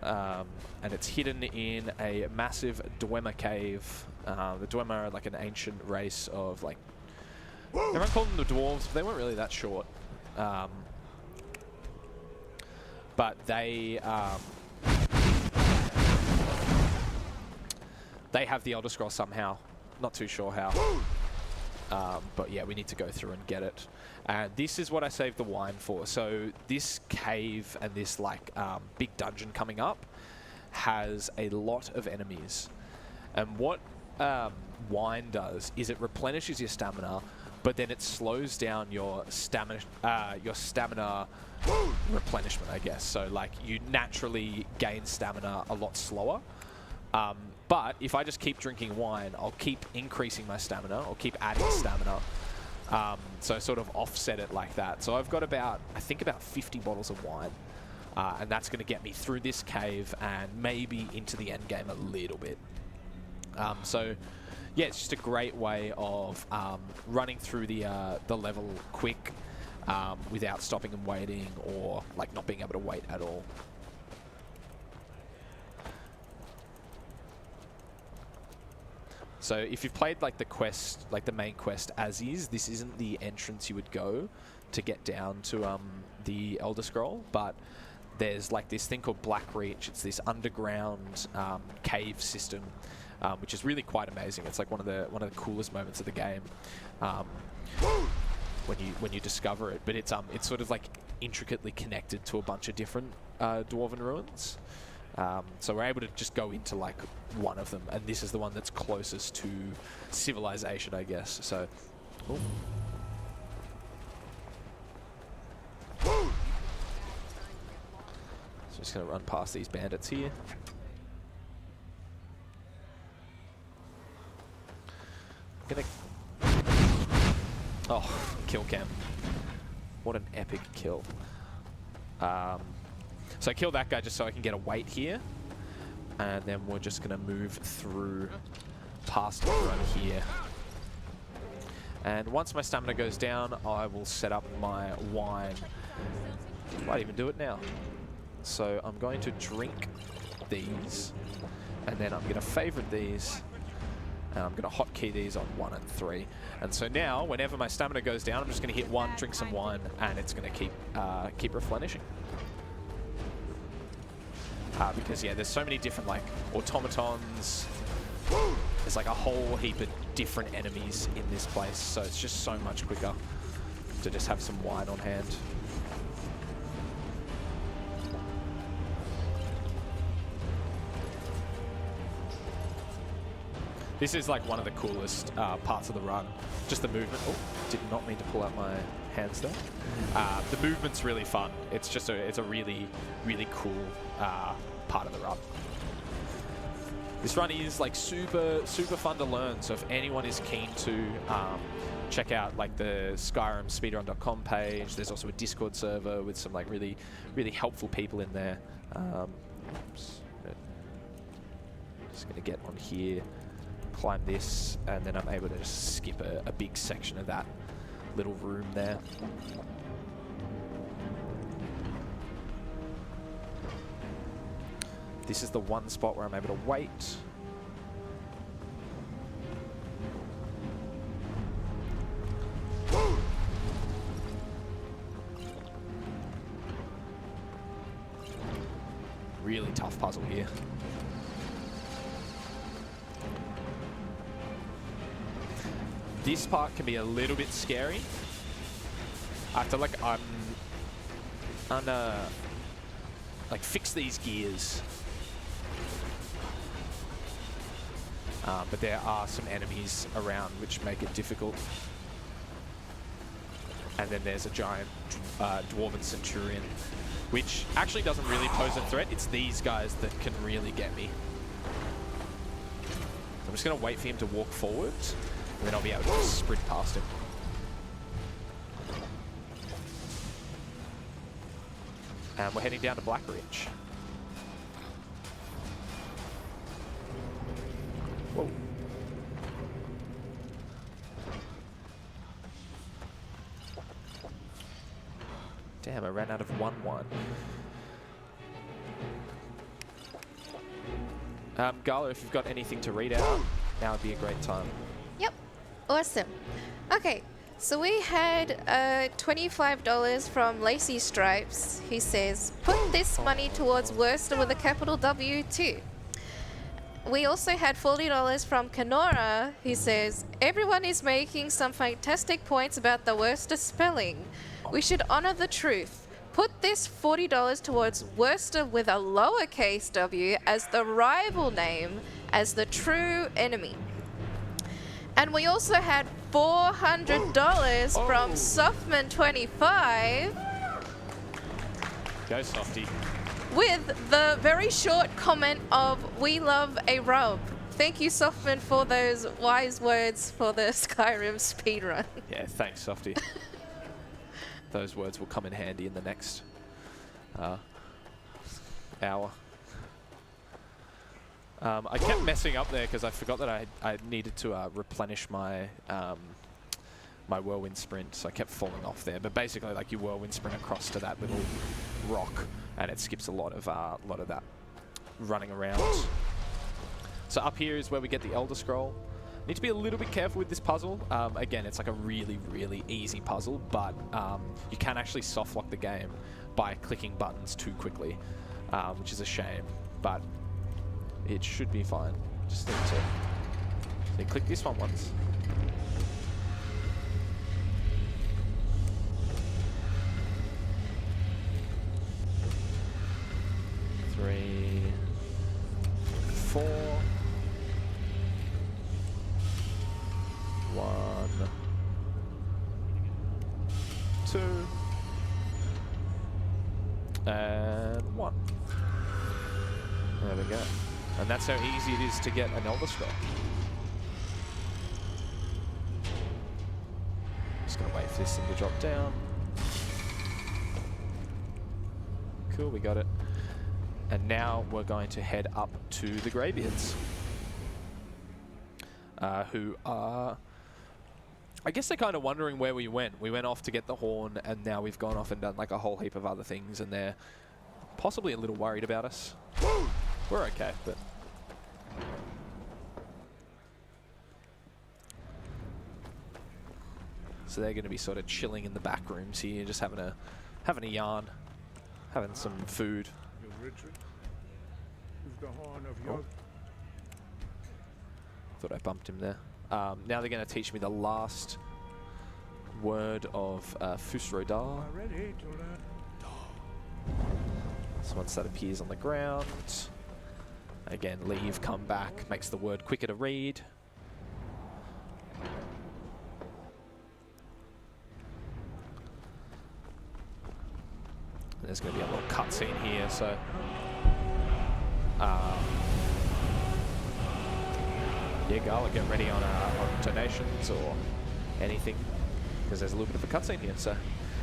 And it's hidden in a massive Dwemer cave. The Dwemer are like an ancient race of like... Everyone called them the dwarves, but they weren't really that short. But they have the Elder Scroll somehow. Not too sure how. But yeah, we need to go through and get it. And this is what I saved the wine for. So this cave and this like big dungeon coming up has a lot of enemies. And what wine does is it replenishes your stamina, but then it slows down your stamina replenishment, I guess. So like you naturally gain stamina a lot slower. But if I just keep drinking wine, I'll keep increasing my stamina. I'll keep adding stamina. So sort of offset it like that. So I've got about, I think about 50 bottles of wine. And that's going to get me through this cave and maybe into the end game a little bit. So yeah, it's just a great way of running through the level quick without stopping and waiting or like not being able to wait at all. So if you've played like the quest, like the main quest as is, this isn't the entrance you would go to get down to the Elder Scroll, but there's like this thing called Black Reach. It's this underground cave system which is really quite amazing. It's like one of the coolest moments of the game when you discover it. But it's sort of like intricately connected to a bunch of different dwarven ruins. So we're able to just go into like one of them, and this is the one that's closest to civilization, I guess. So, ooh. So just gonna run past these bandits here. Oh, kill cam. What an epic kill. So I kill that guy just so I can get a weight here. And then we're just going to move through past everyone here. And once my stamina goes down, I will set up my wine. Might even do it now. So I'm going to drink these. And then I'm going to favorite these. And I'm going to hotkey these on 1 and 3. And so now, whenever my stamina goes down, I'm just going to hit 1, drink some wine, and it's going to keep replenishing. Because yeah, there's so many different like automatons. There's like a whole heap of different enemies in this place, so it's just so much quicker to just have some wine on hand. This is like one of the coolest parts of the run. Just the movement. Oh, did not mean to pull out my hands there. The movement's really fun. It's just it's a really, really cool part of the run. This run is like super fun to learn. So if anyone is keen to check out like the Skyrim speedrun.com page, there's also a Discord server with some like really helpful people in there. Oops. Just gonna get on here, climb this, and then I'm able to just skip a big section of that little room there. This is the one spot where I'm able to wait. Really tough puzzle here. This part can be a little bit scary. I have to like fix these gears. But there are some enemies around which make it difficult. And then there's a giant dwarven centurion, which actually doesn't really pose a threat. It's these guys that can really get me. I'm just going to wait for him to walk forward, and then I'll be able to just sprint past him. And we're heading down to Blackridge. Whoa. Damn, I ran out of 1-1. Gala, if you've got anything to read out, now would be a great time. Yep. Awesome. Okay, so we had $25 from Lacey Stripes, who says, put this money towards Worcester with a capital W too. We also had $40 from Kenora, who says, everyone is making some fantastic points about the Worcester spelling. We should honor the truth. Put this $40 towards Worcester with a lowercase w as the rival name, as the true enemy. And we also had $400 from Softman25. Go, Softy. With the very short comment of, we love a rub. Thank you, Softman, for those wise words for the Skyrim speedrun. Yeah, thanks, Softy. Those words will come in handy in the next hour. I kept messing up there because I forgot that I needed to replenish my my whirlwind sprint, so I kept falling off there. But basically, like, you whirlwind sprint across to that little rock, and it skips a lot of that running around. So up here is where we get the Elder Scroll. Need to be a little bit careful with this puzzle. Again, it's like a really easy puzzle, but you can actually soft lock the game by clicking buttons too quickly, which is a shame, but it should be fine. Just need to click this one once. Three, 4, 1, 2, and 1. There we go. And that's how easy it is to get an Elder Scroll. Just gonna wait for this thing to drop down. Cool, we got it. And now we're going to head up to the Greybeards. Who are... I guess they're kind of wondering where we went. We went off to get the horn, and now we've gone off and done like a whole heap of other things, and they're possibly a little worried about us. We're okay, but... So they're going to be sort of chilling in the back rooms here, just having a yarn, having some food. Richard, who's the horn of your... Thought I bumped him there. Now they're going to teach me the last word of Fusrodar. Ready to learn. So once that appears on the ground, again, leave, come back, makes the word quicker to read. And there's going to be a little cutscene here, so... yeah, Gala, get ready on donations or anything, because there's a little bit of a cutscene here, so if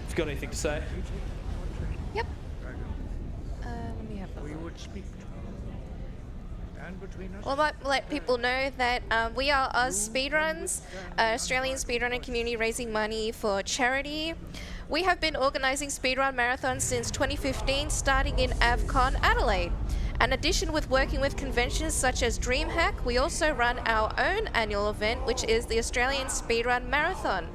you've got anything to say. Yep. Let me have a We look. would speak. Stand between us. Well, let people know that we are AusSpeedruns, Australian speedrunning community raising money for charity. We have been organising speedrun marathons since 2015, starting in AvCon Adelaide. In addition, with working with conventions such as DreamHack, we also run our own annual event, which is the Australian Speedrun Marathon.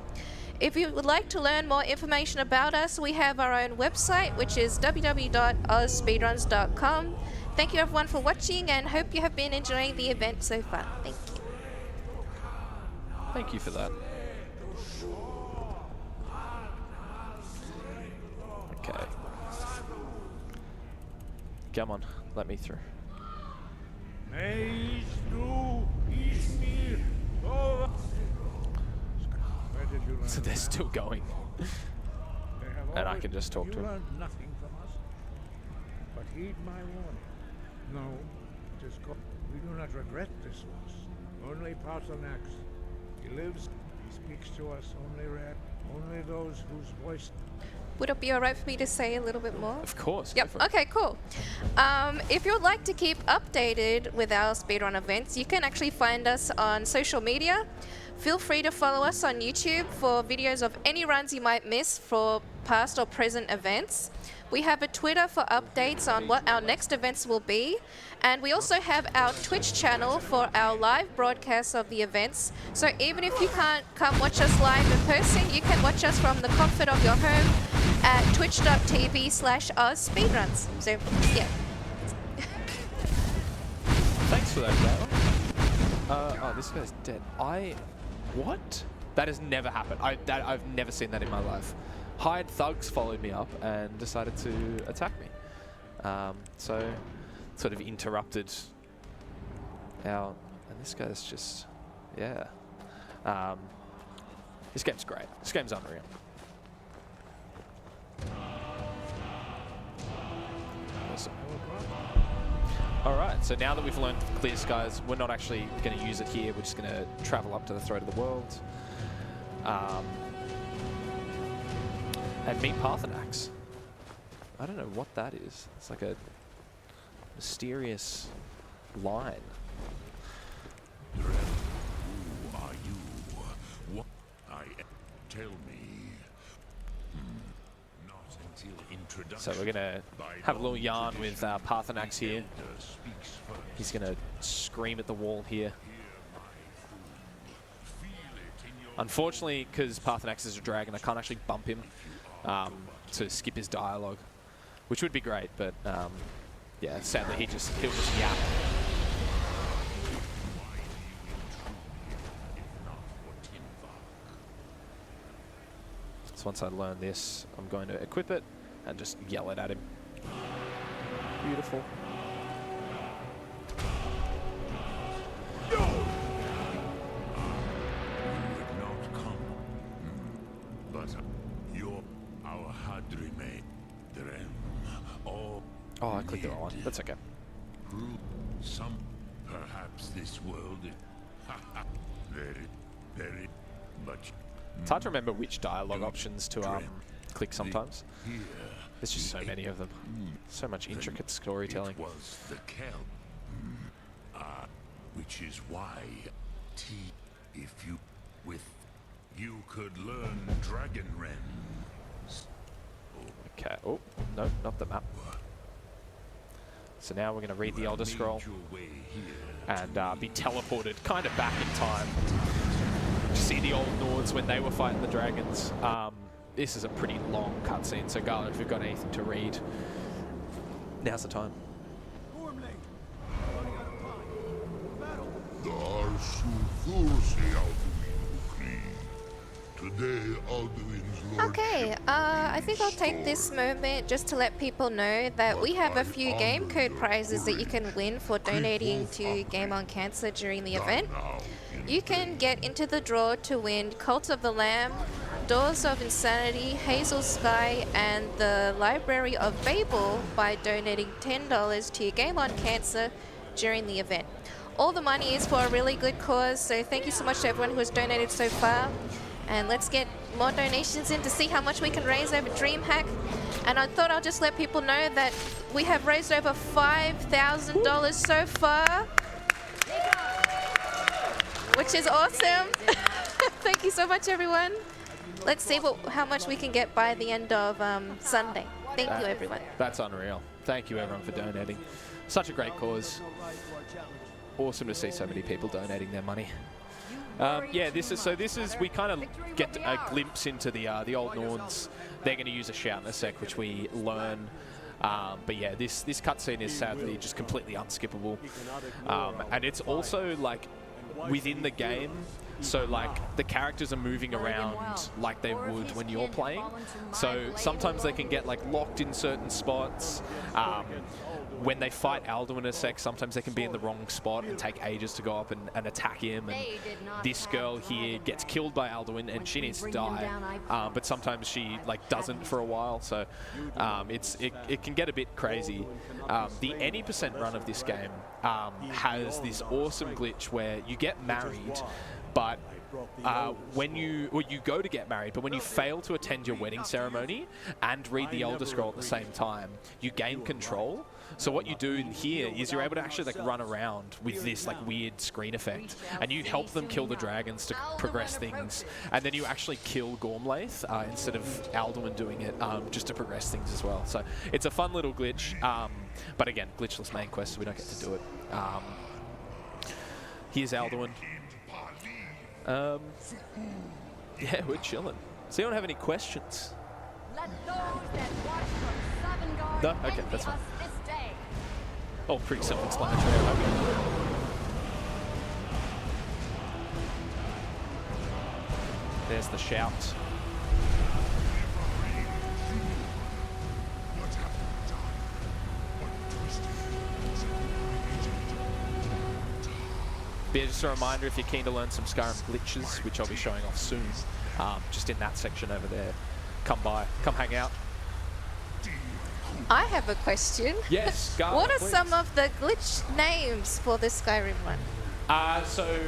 If you would like to learn more information about us, we have our own website, which is www.ausspeedruns.com. Thank you everyone for watching, and hope you have been enjoying the event so far. Thank you. Thank you for that. Okay. Come on, let me through. Nase, du, ich mir, oh. Where did you learn So they're that? still going. They have And I always- can just talk to You him. learned nothing from us, but heed my warning. No, it is called. We do not regret this loss. Only Parthenax. He lives. He speaks to us only rare. Only those whose voice. Would it be alright for me to say a little bit more? Of course. go Yep, for it. okay, cool. If you would like to keep updated with our speedrun events, you can actually find us on social media. Feel free to follow us on YouTube for videos of any runs you might miss for past or present events. We have a Twitter for updates on what our next events will be. And we also have our Twitch channel for our live broadcasts of the events. So even if you can't come watch us live in person, you can watch us from the comfort of your home at twitch.tv/AusSpeedruns. So, yeah. Thanks for that, Gala. Oh, this guy's dead. What? That has never happened. I've never seen that in my life. Hired thugs followed me up and decided to attack me. So, sort of interrupted our... And this guy's just... Yeah. This game's great. This game's unreal. Awesome. Alright, so now that we've learned Clear Skies, we're not actually going to use it here. We're just going to travel up to the throat of the world. And meet Parthenax. I don't know what that is. It's like a mysterious line. Who are you? What tell me? Not until introduction. So we're gonna have a little yarn with Parthenax here. He's gonna scream at the wall here. Unfortunately, because Parthenax is a dragon, I can't actually bump him to skip his dialogue, which would be great, but yeah, sadly he'll just yap. So once I learn this, I'm going to equip it and just yell it at him. Beautiful. You would not come, but you're our Hadrime, Oh, I clicked the wrong one. That's okay. Some, perhaps this world is very, very much. It's hard to remember which dialogue options to click sometimes. There's just so many of them. So much intricate storytelling. It was the Kelp, which is why, if you could learn Dragon Ren. Okay. Oh, no, not the map. So now we're going to read the Elder Scroll and be teleported kind of back in time to see the old Nords when they were fighting the dragons. This is a pretty long cutscene, so Garland, if you've got anything to read, now's the time. Okay, I think I'll take this moment just to let people know that we have a few game code prizes that you can win for donating to Game on Cancer during the event. You can get into the draw to win Cult of the Lamb, Doors of Insanity, Hazel Sky, and the Library of Babel by donating $10 to Game on Cancer during the event. All the money is for a really good cause, so thank you so much to everyone who has donated so far. And let's get more donations in to see how much we can raise over DreamHack. And I thought I'll just let people know that we have raised over $5,000 so far, which is awesome. Thank you so much, everyone. Let's see how much we can get by the end of Sunday. Thank you, everyone. That's unreal. Thank you, everyone, for donating. Such a great cause. Awesome to see so many people donating their money. Yeah, this is we kind of get a glimpse into the old Nords. They're going to use a shout in a sec, which we learn. But yeah, this cutscene is sadly just completely unskippable, and it's also like within the game. So like the characters are moving around like they would when you're playing. So sometimes they can get like locked in certain spots. When they fight Alduin in a sec, sometimes they can be in the wrong spot and take ages to go up and attack him. And this girl here gets killed by Alduin and she needs to die. But sometimes she like doesn't for a while. So it can get a bit crazy. The any % run of this game has this awesome glitch where you get married, but when you go to get married, but when you fail to attend your wedding ceremony and read the Elder Scroll at the same time, you gain control. So what you do in here is you're able to actually like run around with this like weird screen effect, and you help them kill the dragons to progress things, and then you actually kill Gormlaith instead of Alduin doing it just to progress things as well. So it's a fun little glitch, but again, glitchless main quest, so we don't get to do it. Here's Alduin. Yeah, we're chilling. Does anyone have any questions? Let those that watch from Sovngarde No? Okay, that's fine. Oh, pretty self-explanatory. There's the shout. But yeah, just a reminder, if you're keen to learn some Skyrim glitches, which I'll be showing off soon, just in that section over there, come by, come hang out. I have a question. Yes, Garland, what are please. some of the glitch names for this Skyrim one? So,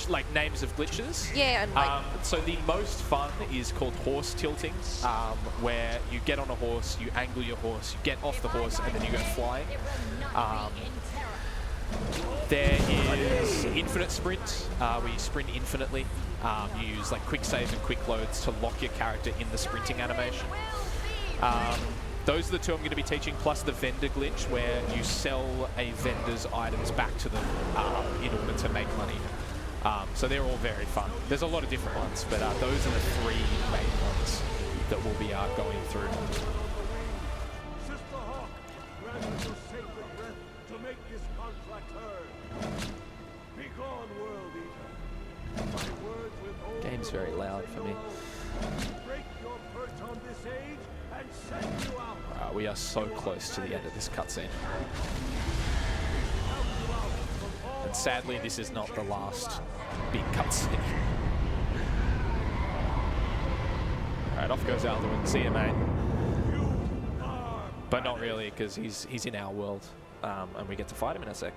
like names of glitches? Yeah, and like so the most fun is called horse tilting, where you get on a horse, you angle your horse, you get off the horse, and then you go flying. There is infinite sprint, where you sprint infinitely. You use like quick saves and quick loads to lock your character in the sprinting animation. Those are the two I'm going to be teaching, plus the vendor glitch, where you sell a vendor's items back to them in order to make money. So they're all very fun. There's a lot of different ones, but those are the three main ones that we'll be going through. Sister Hawk, grant us your sacred breath to make this contract heard. Begone, world eater. My words with Game's very loud for me. break we are so close to the end of this cutscene. And sadly, this is not the last big cutscene. Alright, off goes Alduin. See you, mate. But not really, because he's in our world, and we get to fight him in a sec.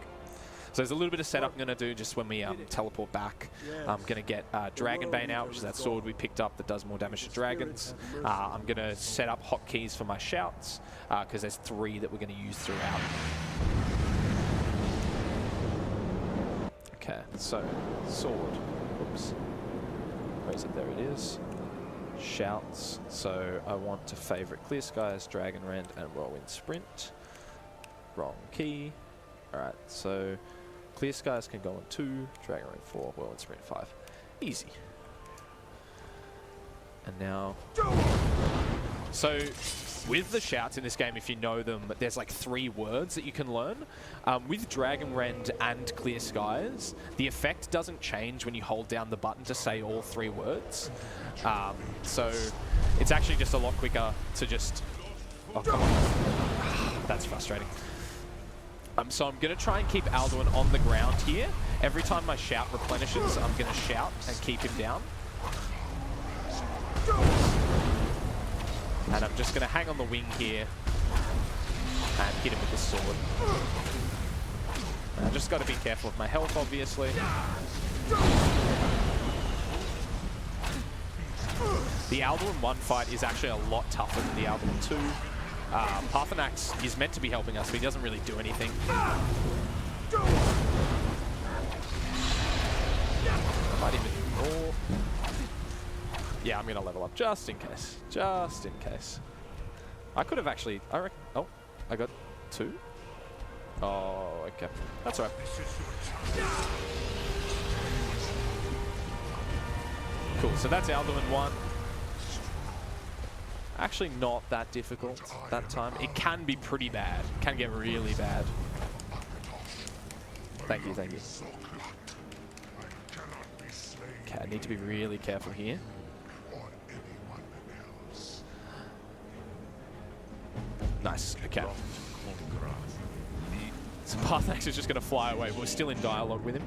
So there's a little bit of setup I'm going to do just when we teleport back. I'm going to get Dragonbane out, which is that sword we picked up that does more damage to dragons. I'm going to set up hotkeys for my shouts, because there's 3 that we're going to use throughout. Okay, so sword. Oops. Where is it? There it is. Shouts. So I want to favorite Clear Skies, Dragon Rend, and Whirlwind Sprint. Wrong key. Alright, so Clear Skies can go on 2, Dragon Rend 4, Whirlwind Sprint 5. Easy. And now... So, with the shouts in this game, if you know them, there's like 3 words that you can learn. With Dragon Rend and Clear Skies, the effect doesn't change when you hold down the button to say all 3 words. So, it's actually just a lot quicker to just... Oh, come on. That's frustrating. So I'm going to try and keep Alduin on the ground here. Every time my shout replenishes, I'm going to shout and keep him down. And I'm just going to hang on the wing here and hit him with the sword. I just got to be careful of my health, obviously. The Alduin 1 fight is actually a lot tougher than the Alduin 2. Parthenax is meant to be helping us, but he doesn't really do anything. I might even do more. Yeah, I'm going to level up just in case. Just in case. I could have actually... I reckon... Oh, I got 2. Oh, okay. That's all right. Cool, so that's Alduin 1. Actually not that difficult that time. It can be pretty bad. It can get really bad. Thank you, thank you. Okay, I need to be really careful here. Nice, okay. So Parthenax is just going to fly away. We're still in dialogue with him.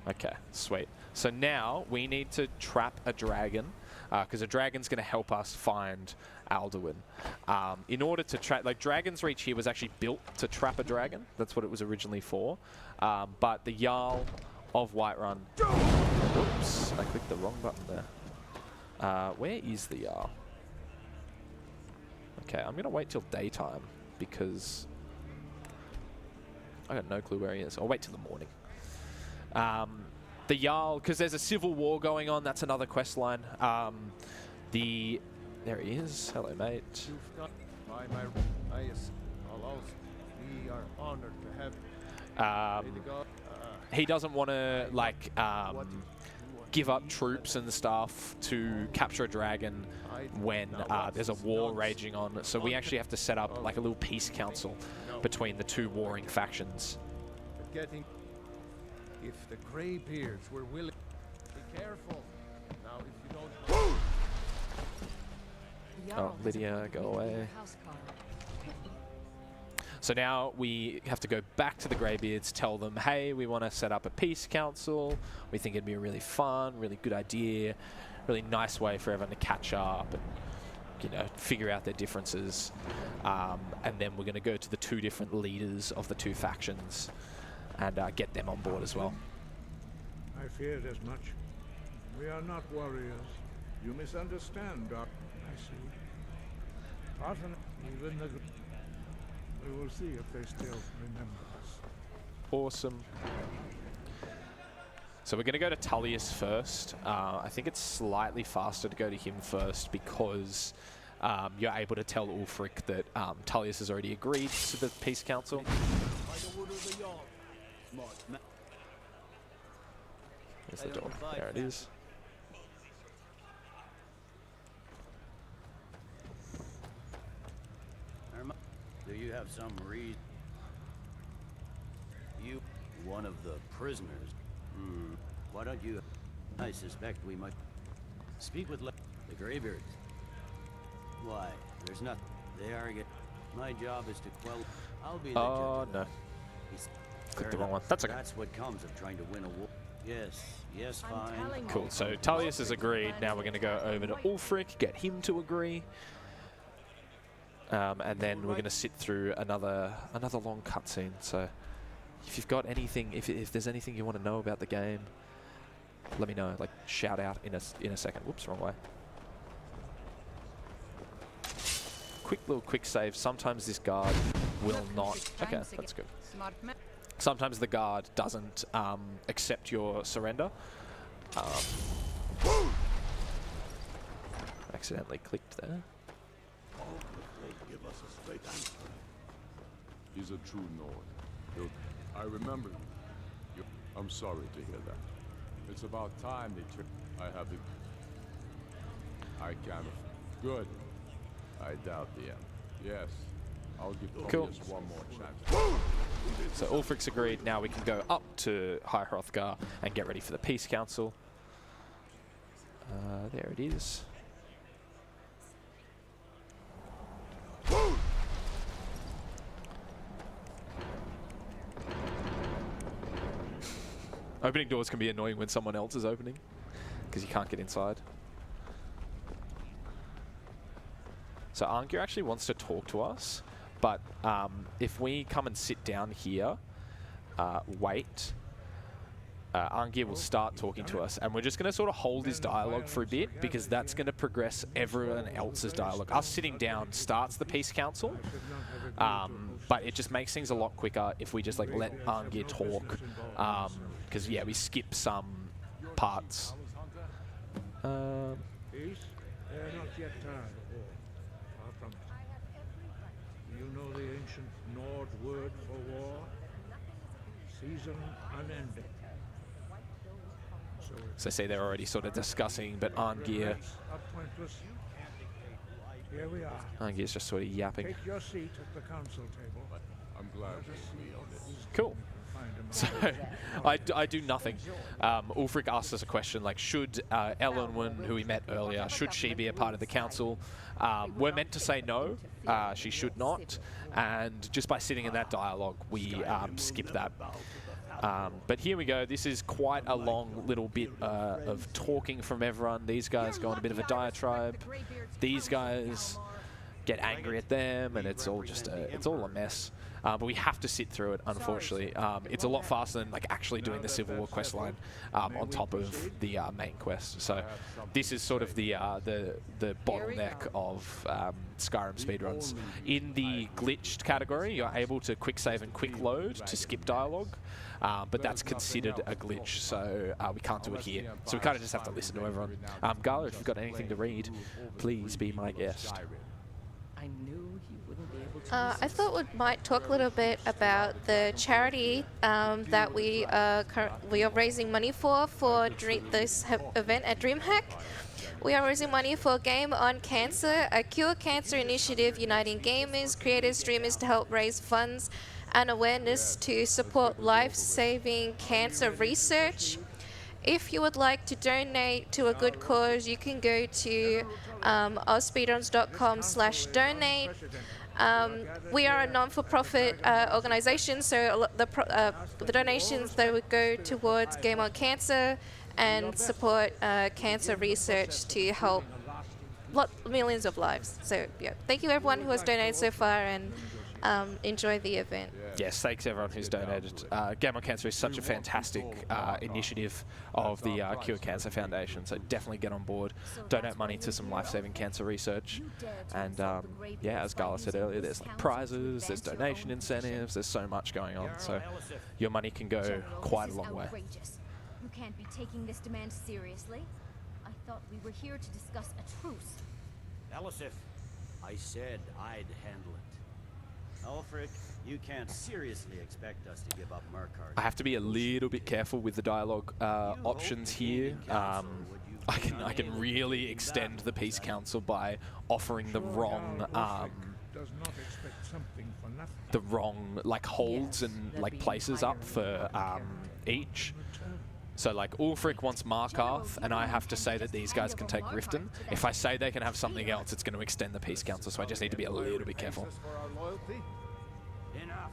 Okay, sweet. So now we need to trap a dragon, because a dragon's going to help us find Alduin. In order to trap, like Dragon's Reach here was actually built to trap a dragon. That's what it was originally for. But the Jarl of Whiterun... Oops, I clicked the wrong button there. Where is the Jarl? Okay, I'm going to wait till daytime, because I got no clue where he is. I'll wait till the morning. The Jarl, because there's a civil war going on, that's another quest line. There he is. Hello, mate. We are honored to have he doesn't want to, like, give up troops and stuff to capture a dragon when there's a war raging on. So we actually have to set up, like, a little peace council between the 2 warring factions. If the Greybeards were willing, be careful. Now, if you don't. Oh, Lydia, go away. So now we have to go back to the Greybeards, tell them, hey, we want to set up a peace council. We think it'd be a really fun, really good idea, really nice way for everyone to catch up and, you know, figure out their differences. And then we're going to go to the 2 different leaders of the 2 factions and get them on board as well. I feared as much. We are not warriors. You misunderstand, Doc. I see. Often, even the... We will see if they still remember us. Awesome. So we're going to go to Tullius first. I think it's slightly faster to go to him first because you're able to tell Ulfric that Tullius has already agreed to the Peace Council. There's the door. There it is. Do you have some reason? You, one of the prisoners. Why don't you? I suspect we might speak with. The Greybeards. Why? There's nothing. They are again. My job is to quell. I'll be the Oh no. Clicked the wrong one. That's okay. That's what comes of trying to win a war. Yes. Yes, fine. Cool. So Tullius has agreed. Now we're going to go over to Ulfric, get him to agree. And then we're going to sit through another long cutscene. So if you've got anything, if there's anything you want to know about the game, let me know. Like shout out in a second. Whoops, wrong way. Quick save. Sometimes this guard will not. Okay, that's good. Sometimes the guard doesn't accept your surrender. Accidentally clicked there. Give us a straight answer. He's a true Nord. I remember you. I'm sorry to hear that. It's about time they took. I have the. I can't. Good. I doubt the end. Yes. I'll give Tullius one more chance. So Ulfric's agreed. Now we can go up to High Hrothgar and get ready for the Peace Council. There it is. Opening doors can be annoying when someone else is opening, because you can't get inside. So Arngir actually wants to talk to us, but if we come and sit down here, wait, Arngir will start talking to us, and we're just going to sort of hold his dialogue for a bit, because that's going to progress everyone else's dialogue. Us sitting down starts the Peace Council, but it just makes things a lot quicker if we just like let Arngir talk, because yeah, we skip some parts. Peace? They are not yet tired of war. Far from it. You know the ancient Nord word for war? Season unending. So see, they're already sort of discussing, but Arngir... Here we are. Arngir's just sort of yapping. Take your seat at the council table. I'm glad to see on this. Cool. So I do nothing. Ulfric asked us a question like, should Ellenwyn, who we met earlier, should she be a part of the council? We're meant to say no, she should not. And just by sitting in that dialogue, we skip that. But here we go. This is quite a long little bit of talking from everyone. These guys go on a bit of a diatribe. These guys get angry at them, and it's all just it's all a mess. But we have to sit through it, unfortunately. It's a lot faster than like actually doing the Civil War quest line on top of the main quest. So this is sort of the bottleneck of Skyrim speedruns. In the glitched category, you're able to quick save and quick load to skip dialogue, but that's considered a glitch, so we can't do it here. So we kind of just have to listen to everyone. Gala, if you've got anything to read, please be my guest. I knew he wouldn't be able to. I thought we might talk a little bit about the charity that we are raising money for this event at DreamHack. We are raising money for Game on Cancer, a cure cancer initiative uniting gamers, creators, streamers to help raise funds and awareness to support life-saving cancer research. If you would like to donate to a good cause, you can go to AusSpeedruns.com/donate. We are a non-for-profit organization, so the donations they would go towards Game on Cancer and support cancer research to help millions of lives. So yeah, thank you everyone who has donated so far, and enjoy the event. Yes, thanks everyone who's donated. Game on Cancer is such a fantastic initiative of the Cure Cancer Foundation, so definitely get on board, donate money to some life-saving cancer research, and yeah, as Gala said earlier, there's like prizes, there's donation incentives, there's so much going on, so your money can go quite a long way. You can't be taking this demand seriously. I thought we were here to discuss a truce. Elisif, I said I'd handle it. Ulfric, you can't seriously expect us to give up Murkard. I have to be a little bit careful with the dialogue options here. I can really extend the Peace Council by offering the wrong like holds and like places up for each. So like Ulfric wants Markarth, and I have to say that these guys can take Riften. If I say they can have something else, it's going to extend the Peace Council, so I just need to be a little bit careful. Enough.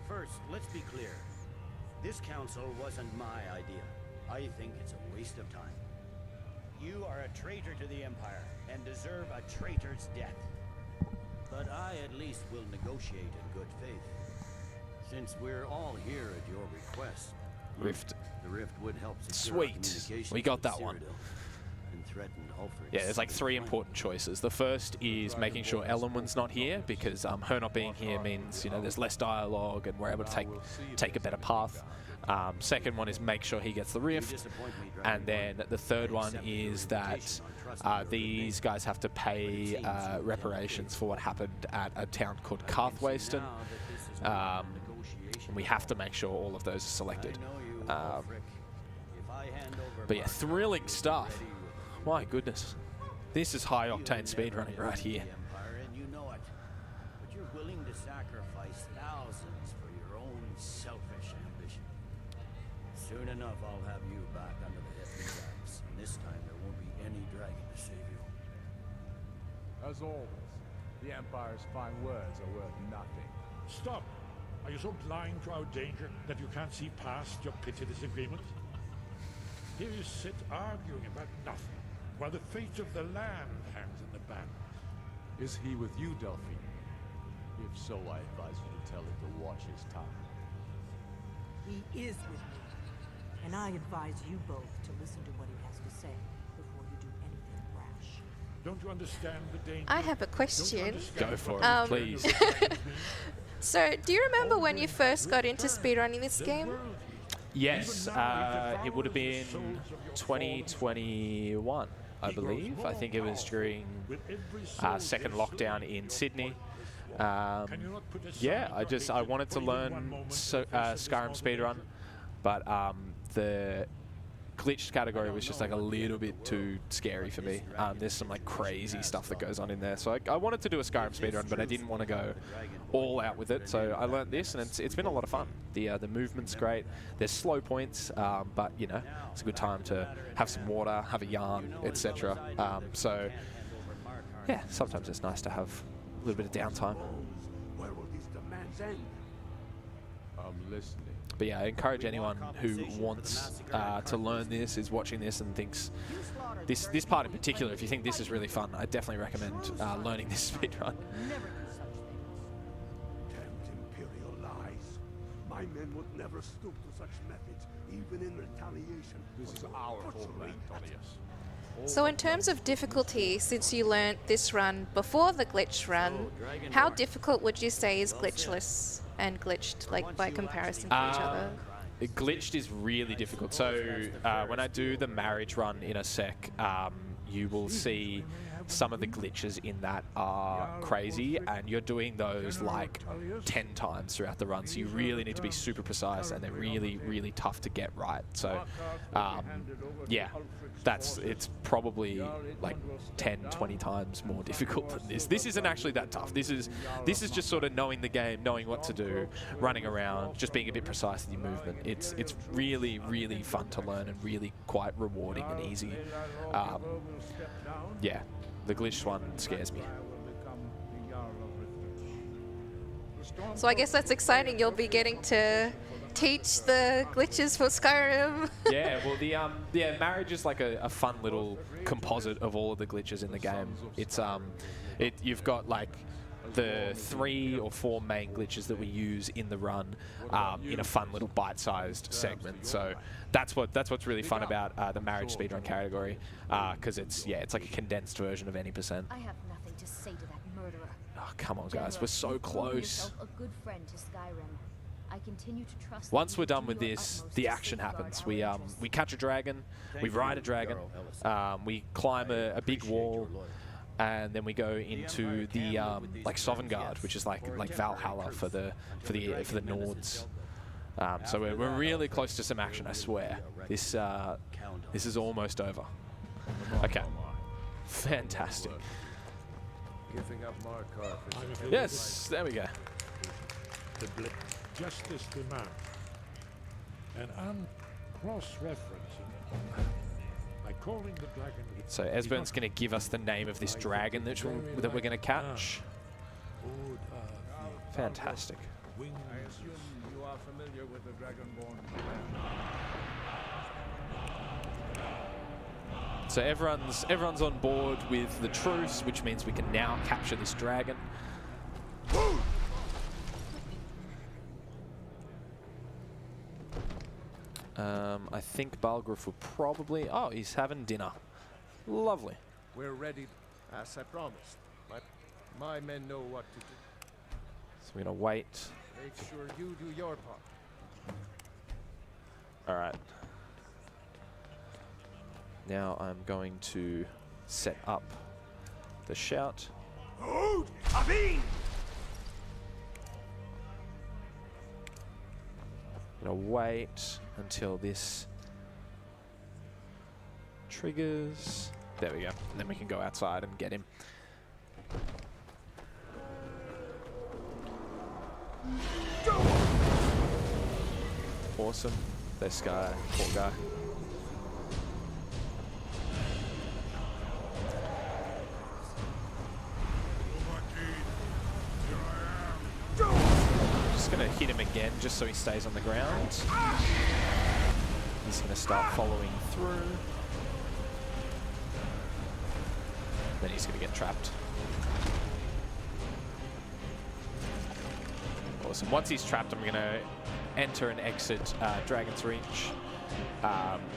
First, let's be clear. This council wasn't my idea. I think it's a waste of time. You are a traitor to the Empire and deserve a traitor's death. But I at least will negotiate in good faith. Since we're all here at your request, Rift. The Rift would help secure Sweet. We got that one. And threatened Ulfric's Yeah, there's like 3 important choices. The first is making sure Ellenwin's not here, because her not being here means, you know, there's less dialogue and we're able to take a better path. Second one is make sure he gets the Rift. And then the third one is that these guys have to pay reparations for what happened at a town called Carthwayston. We have to make sure all of those are selected. But yeah, thrilling stuff. My goodness. This is high-octane speedrunning right here. You know it. But you're willing to sacrifice thousands for your own selfish ambition. Soon enough, I'll have you back under the Heaven's axe, and this time there won't be any dragon to save you. As always, the Empire's fine words are worth nothing. Stop! Are you so blind to our danger that you can't see past your petty disagreement? Here you sit arguing about nothing, while the fate of the land hangs in the balance. Is he with you, Delphine? If so, I advise you to tell him to watch his tongue. He is with me. And I advise you both to listen to what he has to say before you do anything rash. Don't you understand the danger? I have a question. Go for it, please. So, do you remember when you first got into speedrunning this game? Yes, it would have been 2021, I believe. I think it was during second lockdown in Sydney. Yeah, I wanted to learn Skyrim speedrun, but the glitched category was just like a little bit too scary for me. There's some like crazy stuff that goes on in there, so I wanted to do a Skyrim speedrun, but I didn't want to go all out with it. So I learned this, and it's been a lot of fun. The movement's great. There's slow points, but you know, it's a good time to have some water, have a yarn, etc. So yeah, sometimes it's nice to have a little bit of downtime. Where will these demands end? I'm listening. But yeah, I encourage anyone who wants to learn this, is watching this and thinks, this part in particular, if you think this is really fun, I definitely recommend learning this speedrun. Damned Imperial lies. My men would never stoop to such methods, even in retaliation. This is our homeland, Tonius. So in terms of difficulty, since you learnt this run before the glitch run, how difficult would you say is glitchless and glitched, like by comparison to each other? Glitched is really difficult. So when I do the marriage run in a sec, you will see some of the glitches in that are crazy, and you're doing those like 10 times throughout the run, so you really need to be super precise, and they're really, really tough to get right. So yeah, it's probably like 10, 20 times more difficult than this. This isn't actually that tough. This is just sort of knowing the game, knowing what to do, running around, just being a bit precise with your movement. It's really, really fun to learn and really quite rewarding and easy. Yeah. The glitched one scares me. So I guess that's exciting. You'll be getting to teach the glitches for Skyrim. Yeah, well, the marriage is like a fun little composite of all of the glitches in the game. It's you've got like the 3 or 4 main glitches that we use in the run in a fun little bite-sized segment. So that's what's really fun about the marriage speedrun category, because it's like a condensed version of any percent. I have nothing to say to that murderer. Oh, come on, guys, we're so close. A good friend to Skyrim. I continue to trust. Once we're done with this, the action happens. We catch a dragon, we ride a dragon, we climb a big wall. And then we go into the like Sovngarde, which is like Valhalla for the Nords. So we're really close to some action, I swear. This is almost over. Okay, fantastic. Giving up Markarth. Yes, there we go. Justice demands. And cross-referencing by calling the dragon. So Esbern's going to give us the name of this dragon that we're going to catch. Fantastic. I assume you are familiar with the Dragonborn. So everyone's on board with the truce, which means we can now capture this dragon. I think Balgruuf will probably... Oh, he's having dinner. Lovely. We're ready, as I promised. My men know what to do. So we're going to wait. Make sure you do your part. All right. Now I'm going to set up the shout. Hold! Avin! I'm going to wait until this triggers. There we go. And then we can go outside and get him. Awesome. This guy, poor guy. Just gonna hit him again just so he stays on the ground. He's gonna start following through. Then he's gonna get trapped. Awesome. Once he's trapped, I'm gonna enter and exit Dragon's Reach,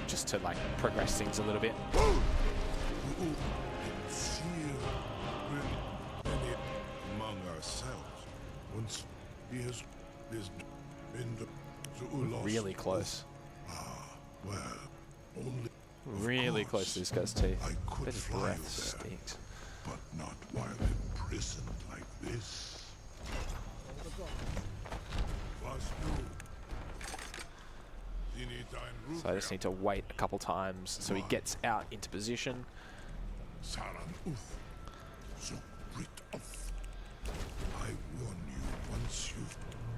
just to like progress things a little bit. Among ourselves, once he has been Really close. Well, only really close to this guy's teeth. I could But his fly breath there, stinks. but not while imprisoned like this. So I just need to wait a couple times so he gets out into position.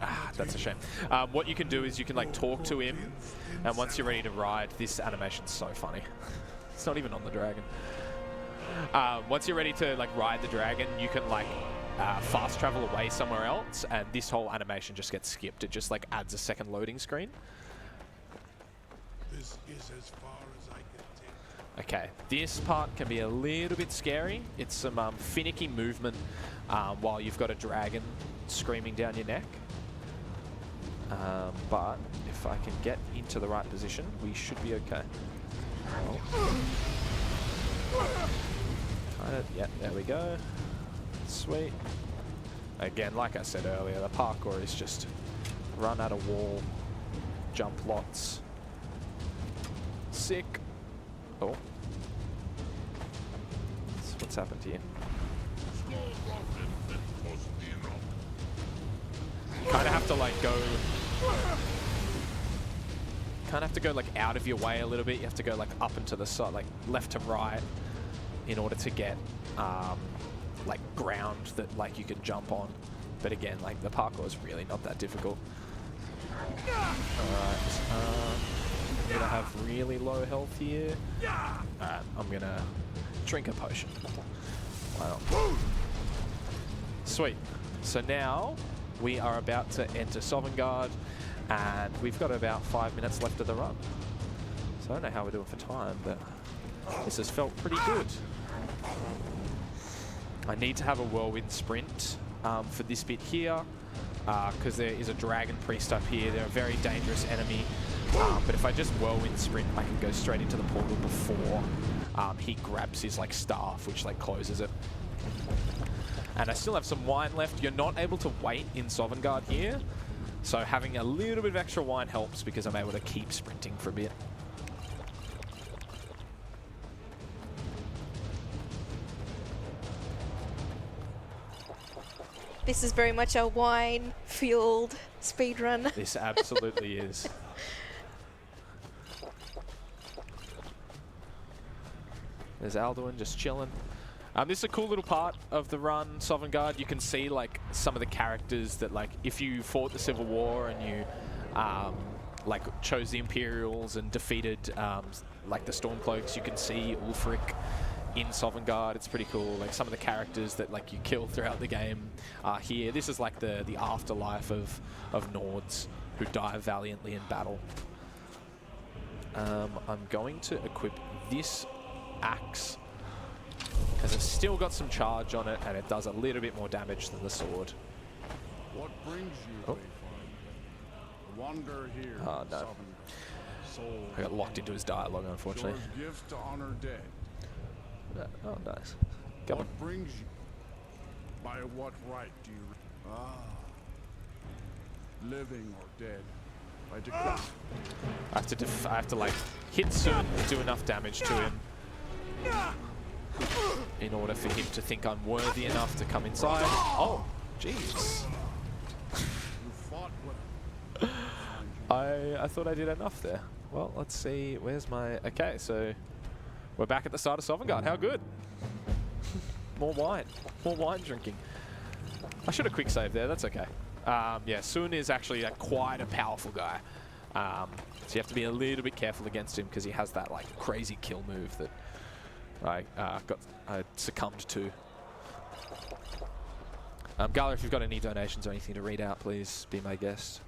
Ah, that's a shame. What you can do is you can like talk to him, and once you're ready to ride, this animation's so funny. It's not even on the dragon. Once you're ready to like ride the dragon, you can like fast travel away somewhere else, and this whole animation just gets skipped. It just like adds a second loading screen. This is as far as I can take. Okay, this part can be a little bit scary. It's some finicky movement while you've got a dragon screaming down your neck. But if I can get into the right position, we should be okay. Yeah, there we go. Sweet. Again, like I said earlier, the parkour is just run at a wall, jump lots. Sick. Oh. So what's happened here? You kind of have to like go... Kind of have to go like out of your way a little bit. You have to go like up and to the side, like left to right, in order to get like ground that like you can jump on. But again, like the parkour is really not that difficult. Alright, I'm gonna have really low health here. Alright, I'm gonna drink a potion. Why not? Sweet. So now we are about to enter Sovngarde, and we've got about 5 minutes left of the run. So I don't know how we're doing for time, but this has felt pretty good. I need to have a whirlwind sprint for this bit here, because there is a dragon priest up here. They're a very dangerous enemy, but if I just whirlwind sprint, I can go straight into the portal before he grabs his like staff, which like closes it. And I still have some wine left. You're not able to wait in Sovngarde here, so having a little bit of extra wine helps because I'm able to keep sprinting for a bit. This is very much a wine-fueled speedrun. This absolutely is. There's Alduin just chilling. This is a cool little part of the run, Sovngarde. You can see like some of the characters that like if you fought the Civil War and you like chose the Imperials and defeated like the Stormcloaks. You can see Ulfric in Sovngarde. It's pretty cool. Like some of the characters that like you kill throughout the game are here. This is like the afterlife of Nords who die valiantly in battle. I'm going to equip this axe because it's still got some charge on it and it does a little bit more damage than the sword. What brings you, oh. Wander here. Oh no. I got locked into his dialogue, unfortunately. Gifts to honor dead. Oh, nice. Come on. What brings you? By what right do you? Living or dead? By decree. I have to like hit Sun, do enough damage to him in order for him to think I'm worthy enough to come inside. Oh, jeez. I thought I did enough there. Well, let's see. Where's my... Okay, so we're back at the start of Sovngarde. How good. More wine. More wine drinking. I should have quick saved there. That's okay. Yeah, Sun is actually quite a powerful guy. So you have to be a little bit careful against him because he has that like crazy kill move that I succumbed to. Gala, if you've got any donations or anything to read out, please be my guest.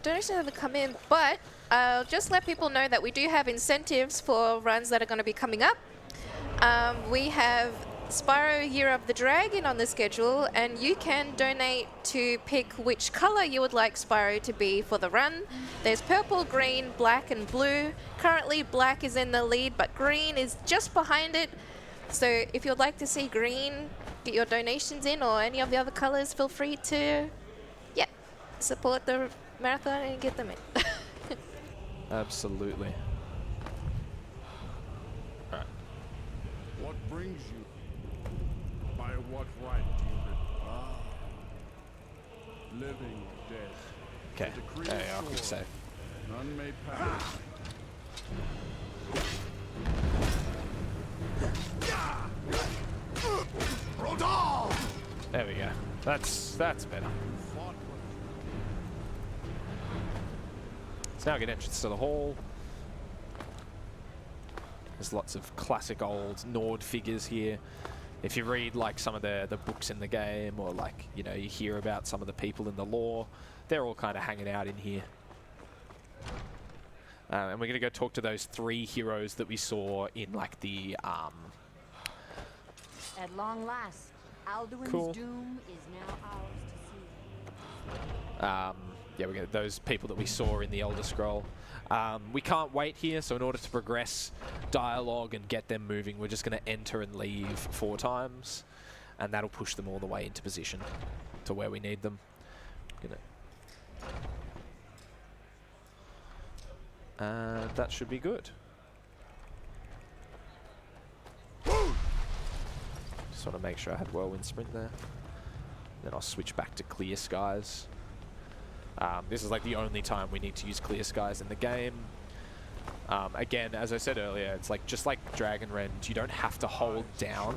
Donations haven't come in, but I'll just let people know that we do have incentives for runs that are going to be coming up. We have Spyro Year of the Dragon on the schedule, and you can donate to pick which color you would like Spyro to be for the run. There's purple, green, black, and blue. Currently, black is in the lead, but green is just behind it. So if you'd like to see green, get your donations in, or any of the other colors, feel free to, yeah, support the marathon and get them in. Absolutely. All right. What brings you? By what right do you live? Living or dead? Okay. There you are. Quick save. None may pass. There we go. That's better. It's now a good entrance to the hall. There's lots of classic old Nord figures here. If you read like some of the books in the game, or like, you know, you hear about some of the people in the lore, they're all kind of hanging out in here. And we're going to go talk to those 3 heroes that we saw in like the... At long last, Alduin's cool. doom is now ours to see. Yeah, we got those people that we saw in the Elder Scroll. We can't wait here, so in order to progress dialogue and get them moving, we're just going to enter and leave 4 times, and that'll push them all the way into position to where we need them. And that should be good. Just want to make sure I had Whirlwind Sprint there. Then I'll switch back to Clear Skies. This is like the only time we need to use Clear Skies in the game. Again, as I said earlier, it's like just like Dragon Rend, you don't have to hold down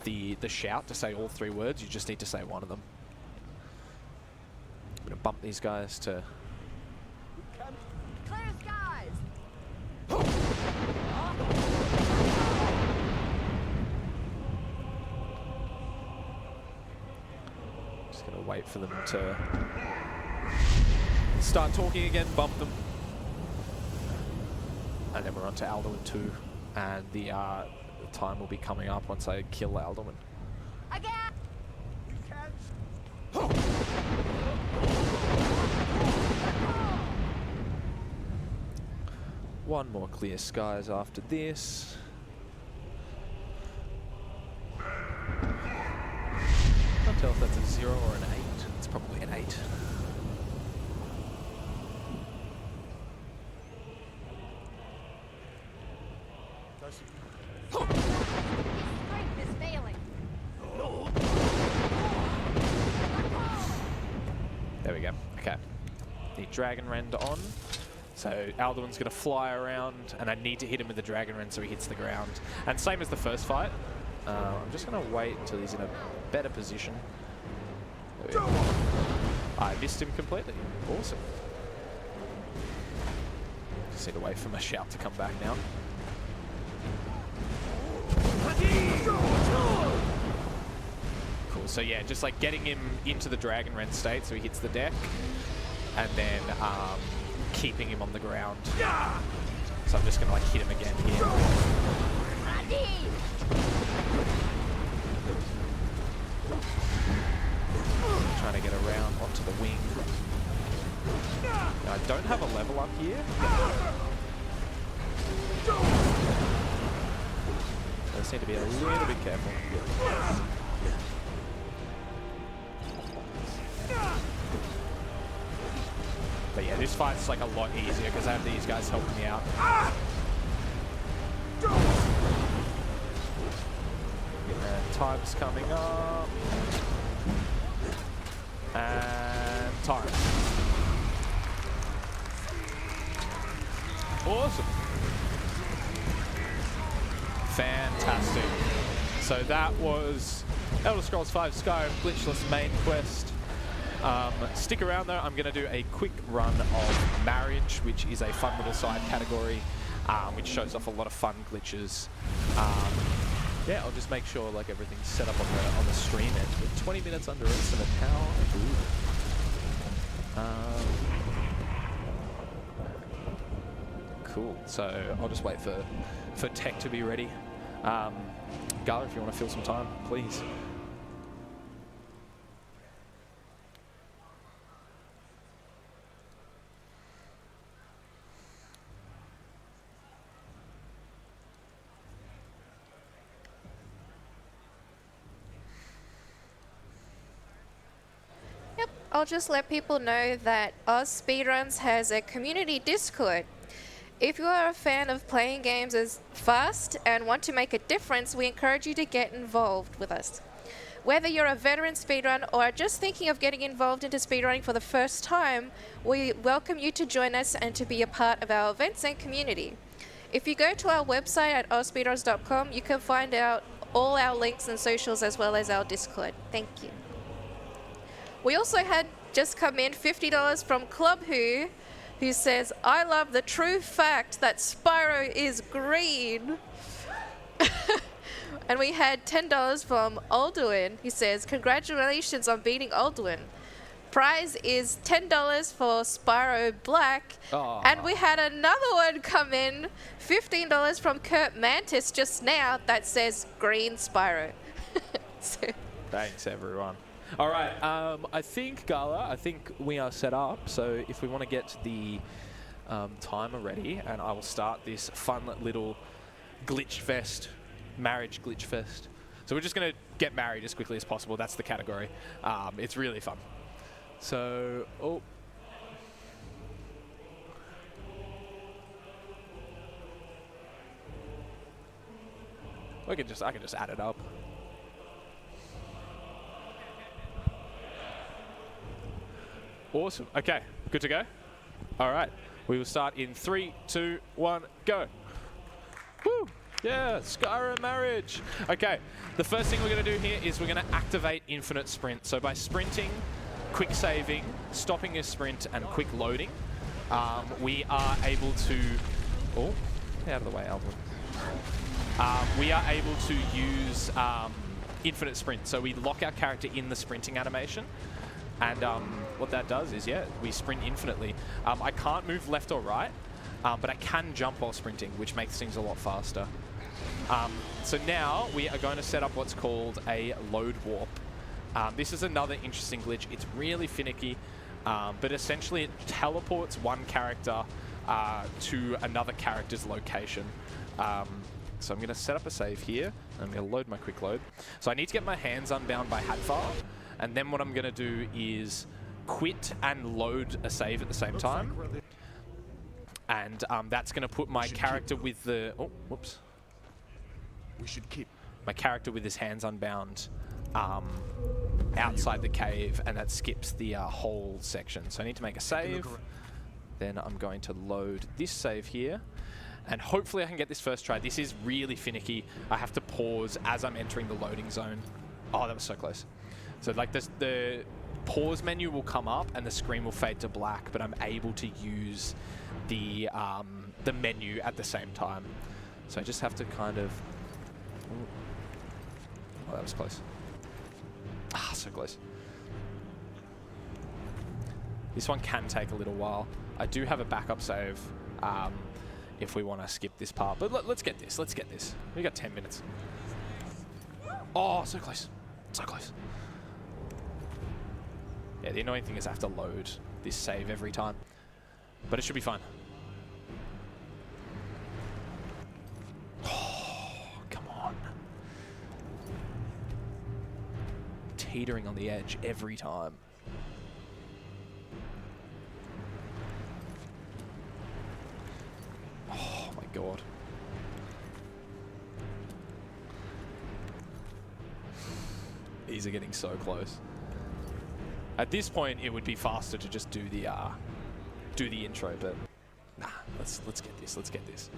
the shout to say all 3 words. You just need to say one of them. I'm going to bump these guys to... Clear skies! Just going to wait for them to start talking again, bump them. And then we're on to Alduin 2, and the time will be coming up once I kill Alduin. Again! One more Clear Skies after this. Can't tell if that's a 0 or an 8. It's probably an 8. Strength is failing. There we go. Okay. The Dragon Rend on. So Alduin's going to fly around, and I need to hit him with the Dragon Rend so he hits the ground. And same as the first fight, I'm just going to wait until he's in a better position. I missed him completely. Awesome. Just need to wait for my shout to come back now. Cool. So yeah, just like getting him into the Dragon Rend state so he hits the deck, and then keeping him on the ground. So I'm just going to like hit him again here. Trying to get around onto the wing. Now, I don't have a level up here. I just need to be a little bit careful. But yeah, this fight's like a lot easier because I have these guys helping me out. And time's coming up. And time. Awesome. Fantastic. So that was Elder Scrolls V Skyrim Glitchless main quest. Stick around though, I'm going to do a quick run of Marriage, which is a fun little side category, which shows off a lot of fun glitches. Yeah, I'll just make sure like everything's set up on the stream end. We're 20 minutes under estimate. How good. Cool. So I'll just wait for tech to be ready. Gala, if you want to fill some time, please. I'll just let people know that AusSpeedruns has a community Discord. If you are a fan of playing games as fast and want to make a difference, we encourage you to get involved with us. Whether you're a veteran speedrun or are just thinking of getting involved into speedrunning for the first time, we welcome you to join us and to be a part of our events and community. If you go to our website at AusSpeedruns.com, you can find out all our links and socials as well as our Discord. Thank you. We also had just come in $50 from Club who says, I love the true fact that Spyro is green. And we had $10 from Alduin, who says, congratulations on beating Alduin. Prize is $10 for Spyro Black. Aww. And we had another one come in, $15 from Kurt Mantis just now that says green Spyro. So. Thanks, everyone. All right, I think, Gala, we are set up. So if we want to get the timer ready, and I will start this fun little glitch fest, marriage glitch fest. So we're just going to get married as quickly as possible. That's the category. It's really fun. So, oh. I can just add it up. Awesome. Okay, good to go. All right, we will start in 3, 2, 1, go. Woo! Yeah, Skyrim marriage. Okay, the first thing we're going to do here is we're going to activate infinite sprint. So by sprinting, quick saving, stopping your sprint, and quick loading, we are able to. Oh, get out of the way, Alvin. We are able to use infinite sprint. So we lock our character in the sprinting animation. And what that does is, yeah, we sprint infinitely. I can't move left or right, but I can jump while sprinting, which makes things a lot faster. So now we are going to set up what's called a load warp. This is another interesting glitch. It's really finicky, but essentially it teleports one character to another character's location. So I'm going to set up a save here. I'm going to load my quick load. So I need to get my hands unbound by Hadfar. And then what I'm going to do is quit and load a save at the same time. And that's going to put my character with the... Oh, whoops. We should keep... My character with his hands unbound outside the cave, and that skips the whole section. So I need to make a save. Then I'm going to load this save here. And hopefully I can get this first try. This is really finicky. I have to pause as I'm entering the loading zone. Oh, that was so close. So like this, the pause menu will come up and the screen will fade to black, but I'm able to use the menu at the same time. So I just have to kind of... Oh, that was close. Ah, so close. This one can take a little while. I do have a backup save if we want to skip this part. But let's get this. Let's get this. We got 10 minutes. Oh, so close. So close. Yeah, the annoying thing is I have to load this save every time. But it should be fine. Oh, come on. Teetering on the edge every time. Oh my god. These are getting so close. At this point, it would be faster to just do the intro, but nah. Let's get this. Let's get this.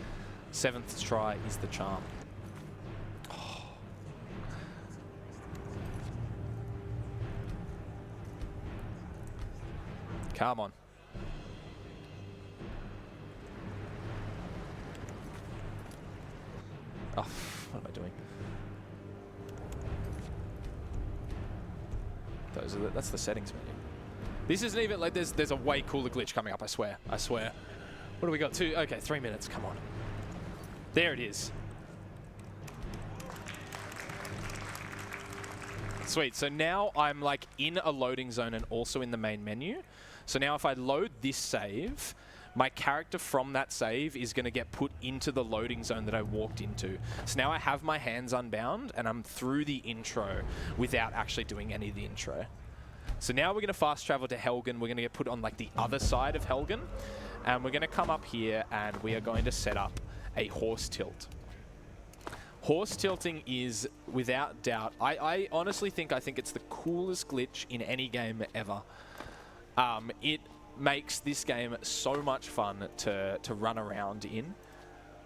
7th try is the charm. Oh. Come on. Oh, what am I doing? That's the settings menu. This isn't even like there's a way cooler glitch coming up. I swear. I swear. What do we got? Okay, 3 minutes. Come on. There it is. Sweet. So now I'm like in a loading zone and also in the main menu. So now if I load this save, my character from that save is going to get put into the loading zone that I walked into. So now I have my hands unbound and I'm through the intro without actually doing any of the intro. So now we're going to fast travel to Helgen. We're going to get put on like the other side of Helgen. And we're going to come up here and we are going to set up a horse tilt. Horse tilting is, without doubt, I honestly think it's the coolest glitch in any game ever. It makes this game so much fun to run around in,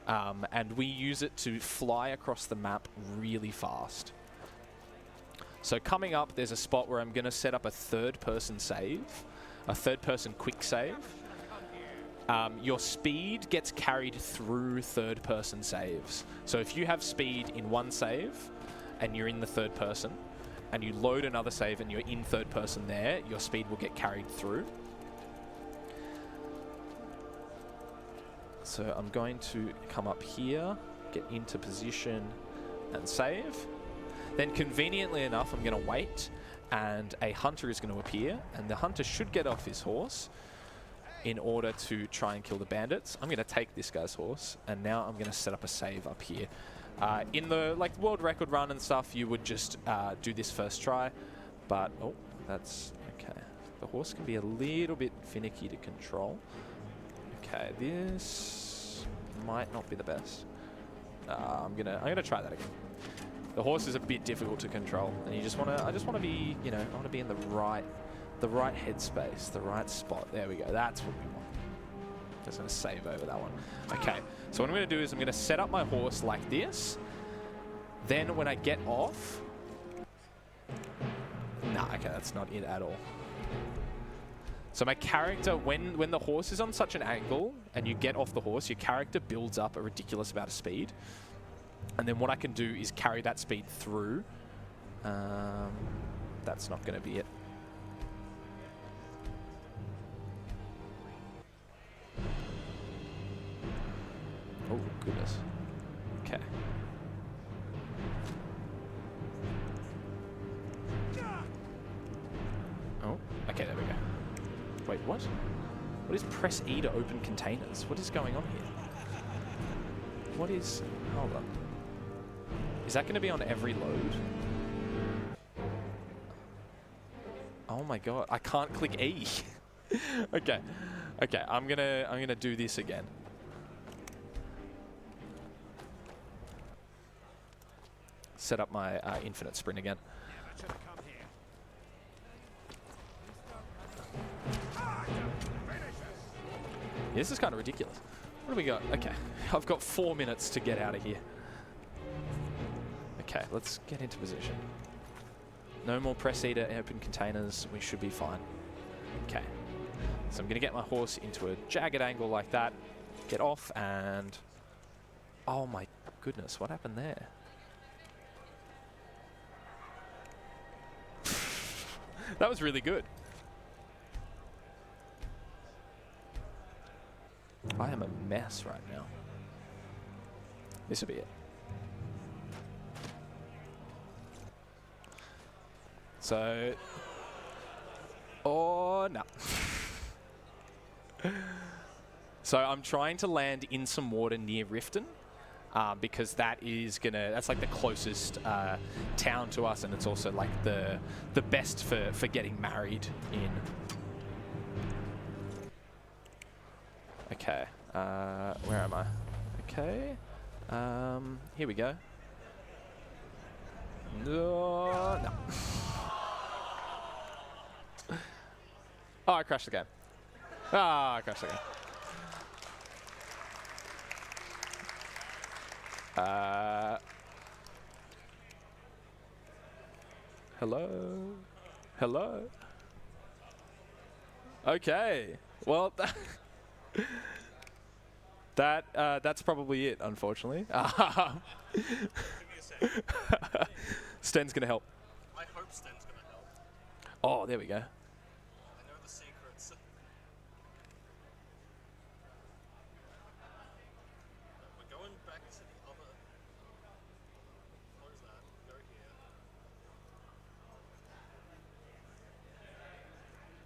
and we use it to fly across the map really fast. So coming up, there's a spot where I'm going to set up a third-person save, a third-person quick save. Your speed gets carried through third-person saves. So if you have speed in one save and you're in the third person, and you load another save and you're in third person there, your speed will get carried through. So I'm going to come up here, get into position and save. Then conveniently enough, I'm going to wait and a hunter is going to appear, and the hunter should get off his horse in order to try and kill the bandits. I'm going to take this guy's horse, and now I'm going to set up a save up here. In the world record run and stuff, you would just do this first try, but oh, that's okay. The horse can be a little bit finicky to control. Okay, this might not be the best. I'm gonna try that again. The horse is a bit difficult to control, and I just want to be, I want to be in the right headspace, the right spot. There we go. That's what we want. Just gonna save over that one. Okay. So what I'm gonna do is I'm gonna set up my horse like this. Then when I get off, nah, okay, that's not it at all. So my character, when the horse is on such an angle and you get off the horse, your character builds up a ridiculous amount of speed. And then what I can do is carry that speed through. That's not going to be it. Oh, goodness. Okay. Oh, okay, there we go. Wait, what? What is press E to open containers? What is going on here? What is... Hold on. Is that going to be on every load? Oh my god, I can't click E. Okay. Okay, I'm gonna do this again. Set up my infinite sprint again. This is kind of ridiculous. What do we got? Okay, I've got 4 minutes to get out of here. Okay, let's get into position. No more press E to open containers. We should be fine. Okay, so I'm going to get my horse into a jagged angle like that. Get off and... Oh my goodness, what happened there? That was really good. I am a mess right now. This will be it. So... Oh, no. So I'm trying to land in some water near Riften. Because that's like the closest town to us, and it's also like the best for getting married in. Okay, where am I? Okay, here we go. No. Oh, I crashed the game. Ah, I crashed the game. Hello? Hello? Okay. Well, that's probably it, unfortunately. Sten's gonna help. I hope Sten's gonna help. Oh, there we go. I know the secrets. We're going back to the other... What is that? Go here.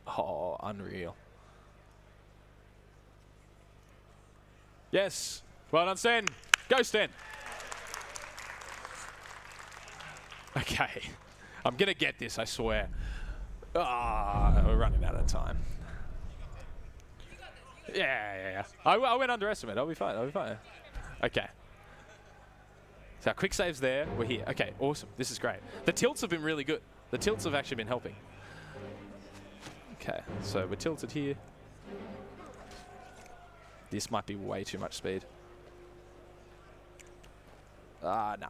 Oh, unreal. Yes. Well done, Sten. Go, Sten. Okay. I'm going to get this, I swear. Ah, we're running out of time. Yeah. I went underestimate. I'll be fine. Okay. So our quick save's there. We're here. Okay, awesome. This is great. The tilts have been really good. The tilts have actually been helping. Okay, so we're tilted here. This might be way too much speed. Ah, no.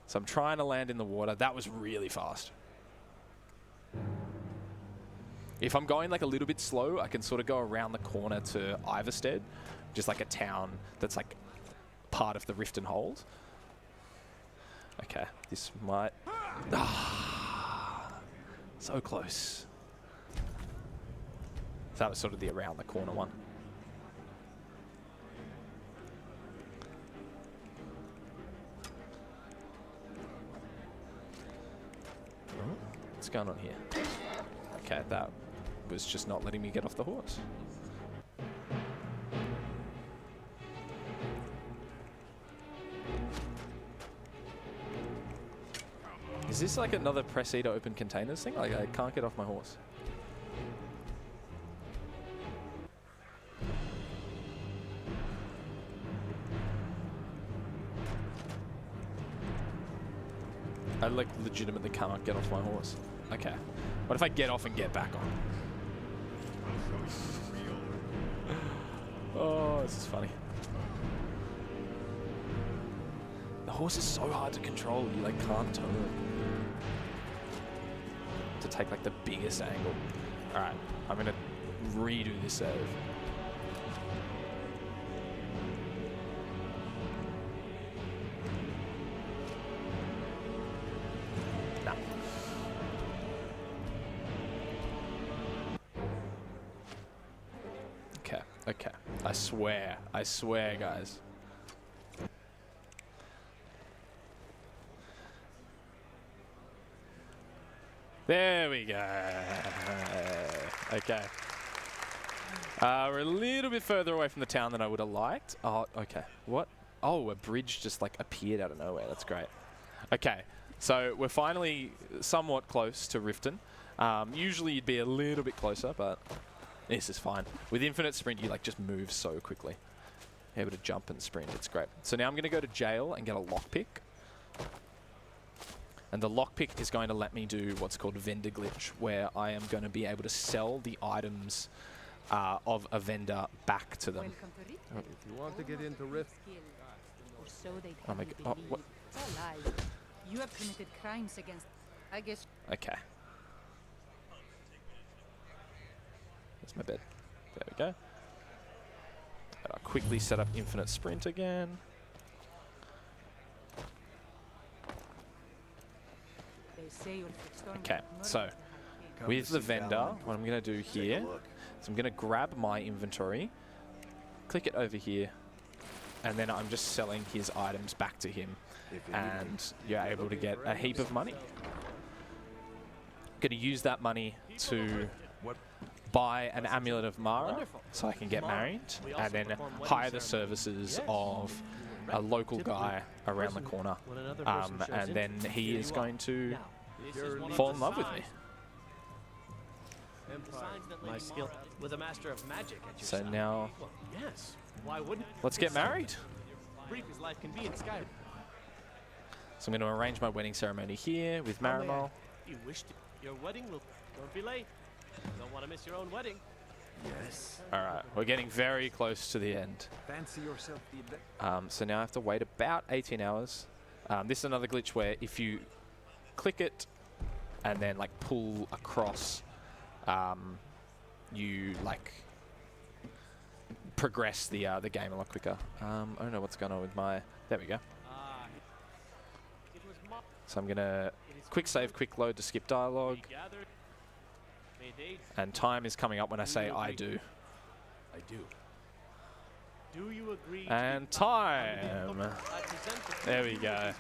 So I'm trying to land in the water. That was really fast. If I'm going like a little bit slow, I can sort of go around the corner to Iverstead, just like a town that's like part of the Rift and Hold. Okay, this might... Ah, so close. So that was sort of the around the corner one. What's going on here? Okay, that was just not letting me get off the horse. Is this like another press E to open containers thing? Like I can't get off my horse. I like legitimately cannot get off my horse. Okay. What if I get off and get back on? Oh, this is funny. The horse is so hard to control, you like can't turn. To take like the biggest angle. Alright, I'm gonna redo this save. No. Okay. I swear, guys. There we go. Okay. We're a little bit further away from the town than I would have liked. Oh, okay. What? Oh, a bridge just like appeared out of nowhere. That's great. Okay. So we're finally somewhat close to Riften. Usually you'd be a little bit closer, but this is fine. With infinite sprint, you like just move so quickly. You're able to jump and sprint. It's great. So now I'm going to go to jail and get a lockpick. And the lockpick is going to let me do what's called vendor glitch, where I am going to be able to sell the items of a vendor back to them. If you want to get into Rift, So they Oh my god. Oh, what? It's all lies. You have committed crimes against. I guess. Okay. That's my bed. There we go. I'll quickly set up infinite sprint again. Okay, so with the vendor, what I'm going to do here is I'm going to grab my inventory, click it over here, and then I'm just selling his items back to him, and you're able to get a heap of money. Going to use that money to buy an amulet of Mara so I can get married, and then hire the services of a local guy around the corner, and then he is going to fall in love with me. My skill with a master of magic at your So side. now, Well, yes. Why wouldn't? let's get married. Brief as life can be in Skyrim. So I'm going to arrange my wedding ceremony here with Marimol. You wish to. Your wedding will. Don't be late. Don't want to miss your own wedding. Yes. All right, we're getting very close to the end. Fancy yourself the So now I have to wait about 18 hours. This is another glitch where if you click it and then like pull across, you like progress the game a lot quicker. I don't know what's going on with my. There we go. So I'm gonna quick save, quick load to skip dialogue. And time is coming up when I say I do. I do. Do you agree? And time. There we go.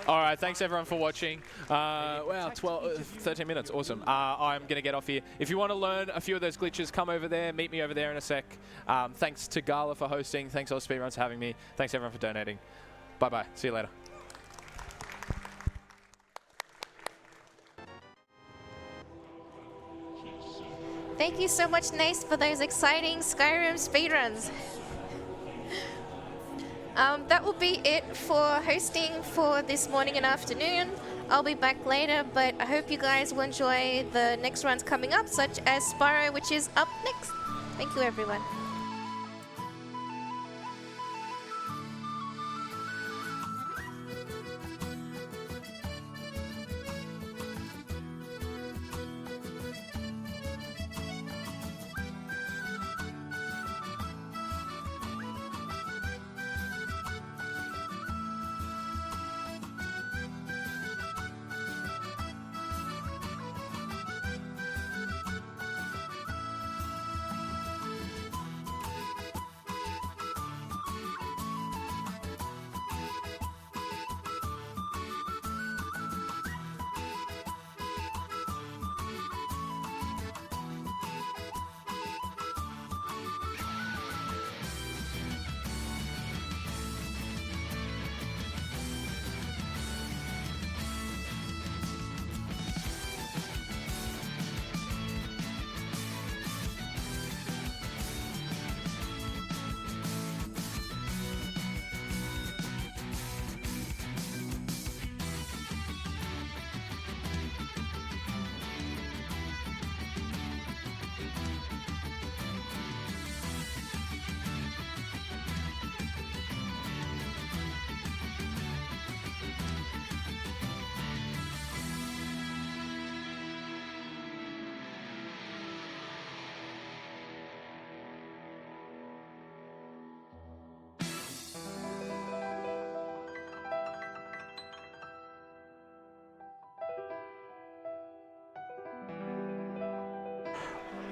All right, thanks everyone for watching. Wow, 13 minutes, awesome. I'm gonna get off here. If you want to learn a few of those glitches, come over there, meet me over there in a sec. Thanks to Gala for hosting. Thanks AusSpeedruns for having me. Thanks everyone for donating. Bye-bye, see you later. Thank you so much, Nase, for those exciting Skyrim speedruns. That will be it for hosting for this morning and afternoon. I'll be back later, but I hope you guys will enjoy the next runs coming up, such as Spyro, which is up next. Thank you, everyone.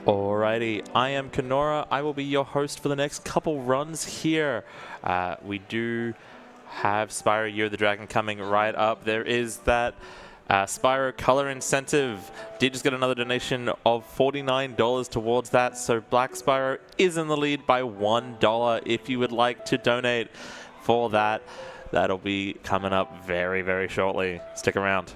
Alrighty, I am Kenora. I will be your host for the next couple runs here. We do have Spyro Year of the Dragon coming right up. There is that Spyro color incentive. Did just get another donation of $49 towards that, so Black Spyro is in the lead by $1. If you would like to donate for that, that'll be coming up very, very shortly. Stick around.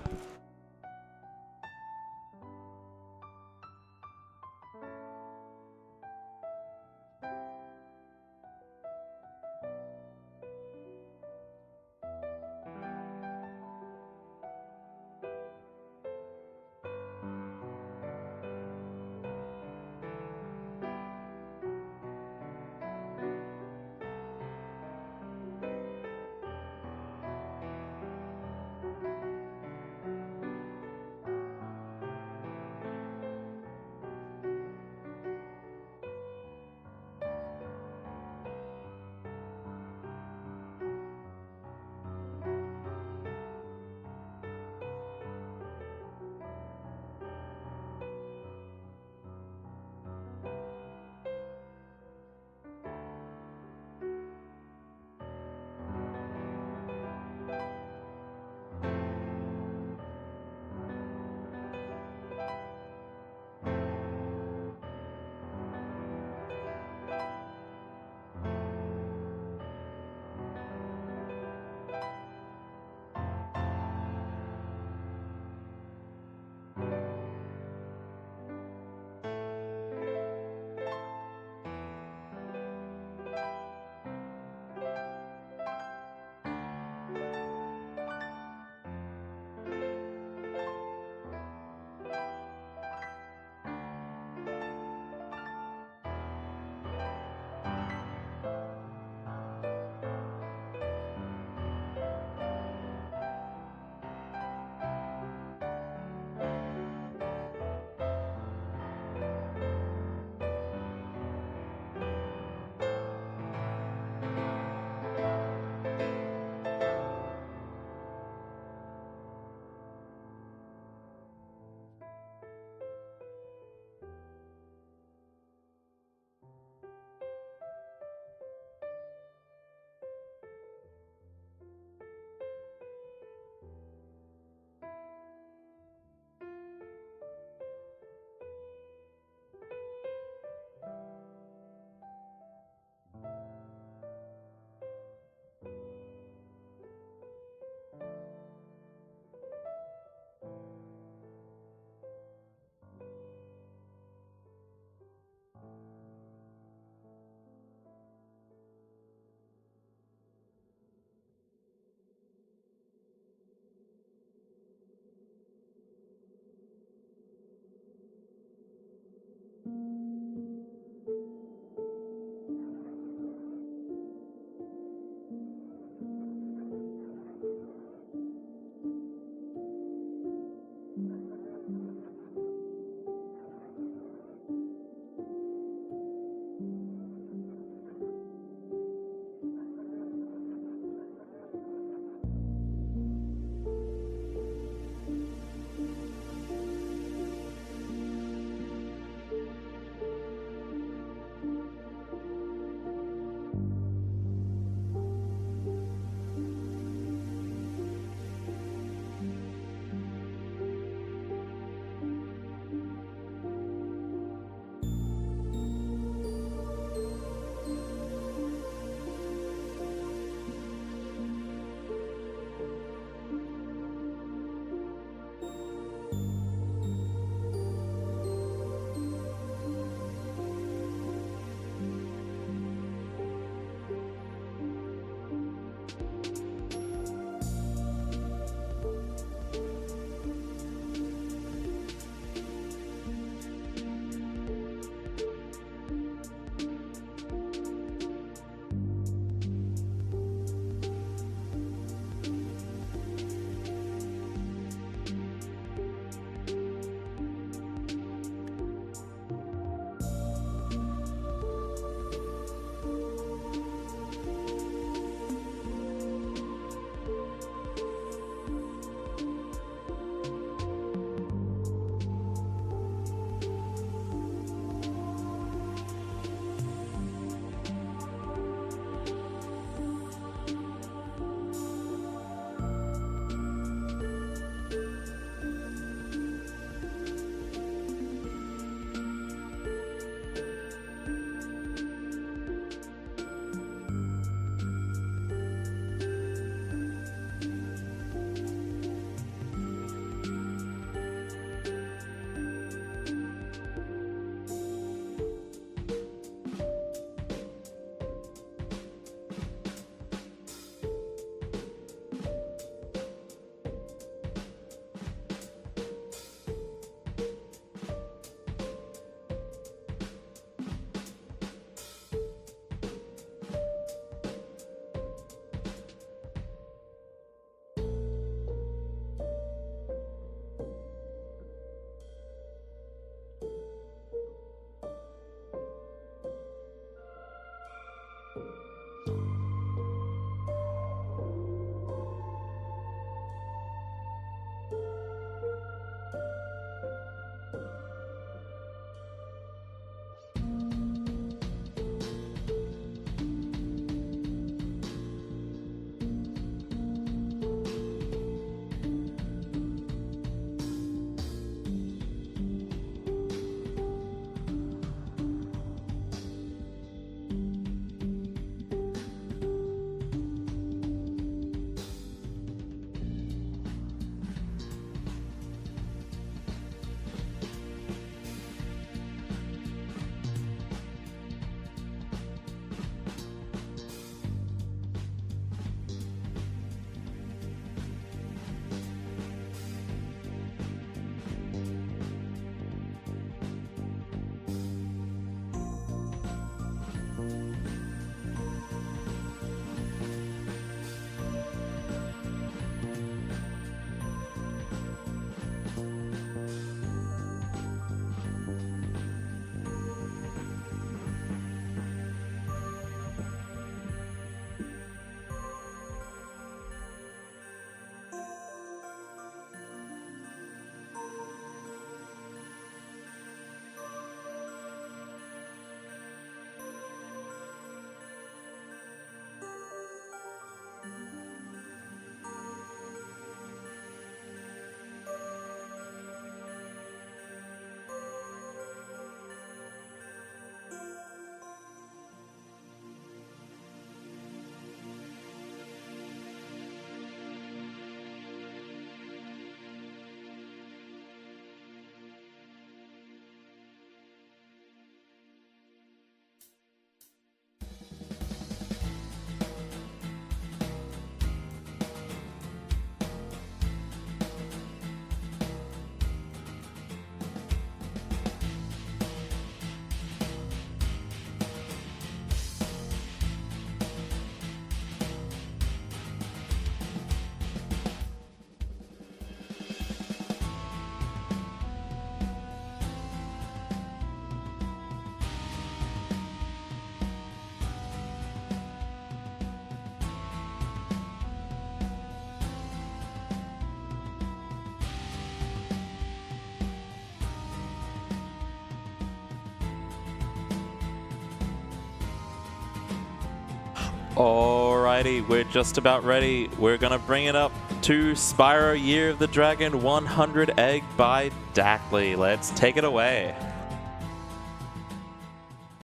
Alrighty, we're just about ready. We're gonna bring it up to Spyro Year of the Dragon 100 Egg by Dackley. Let's take it away.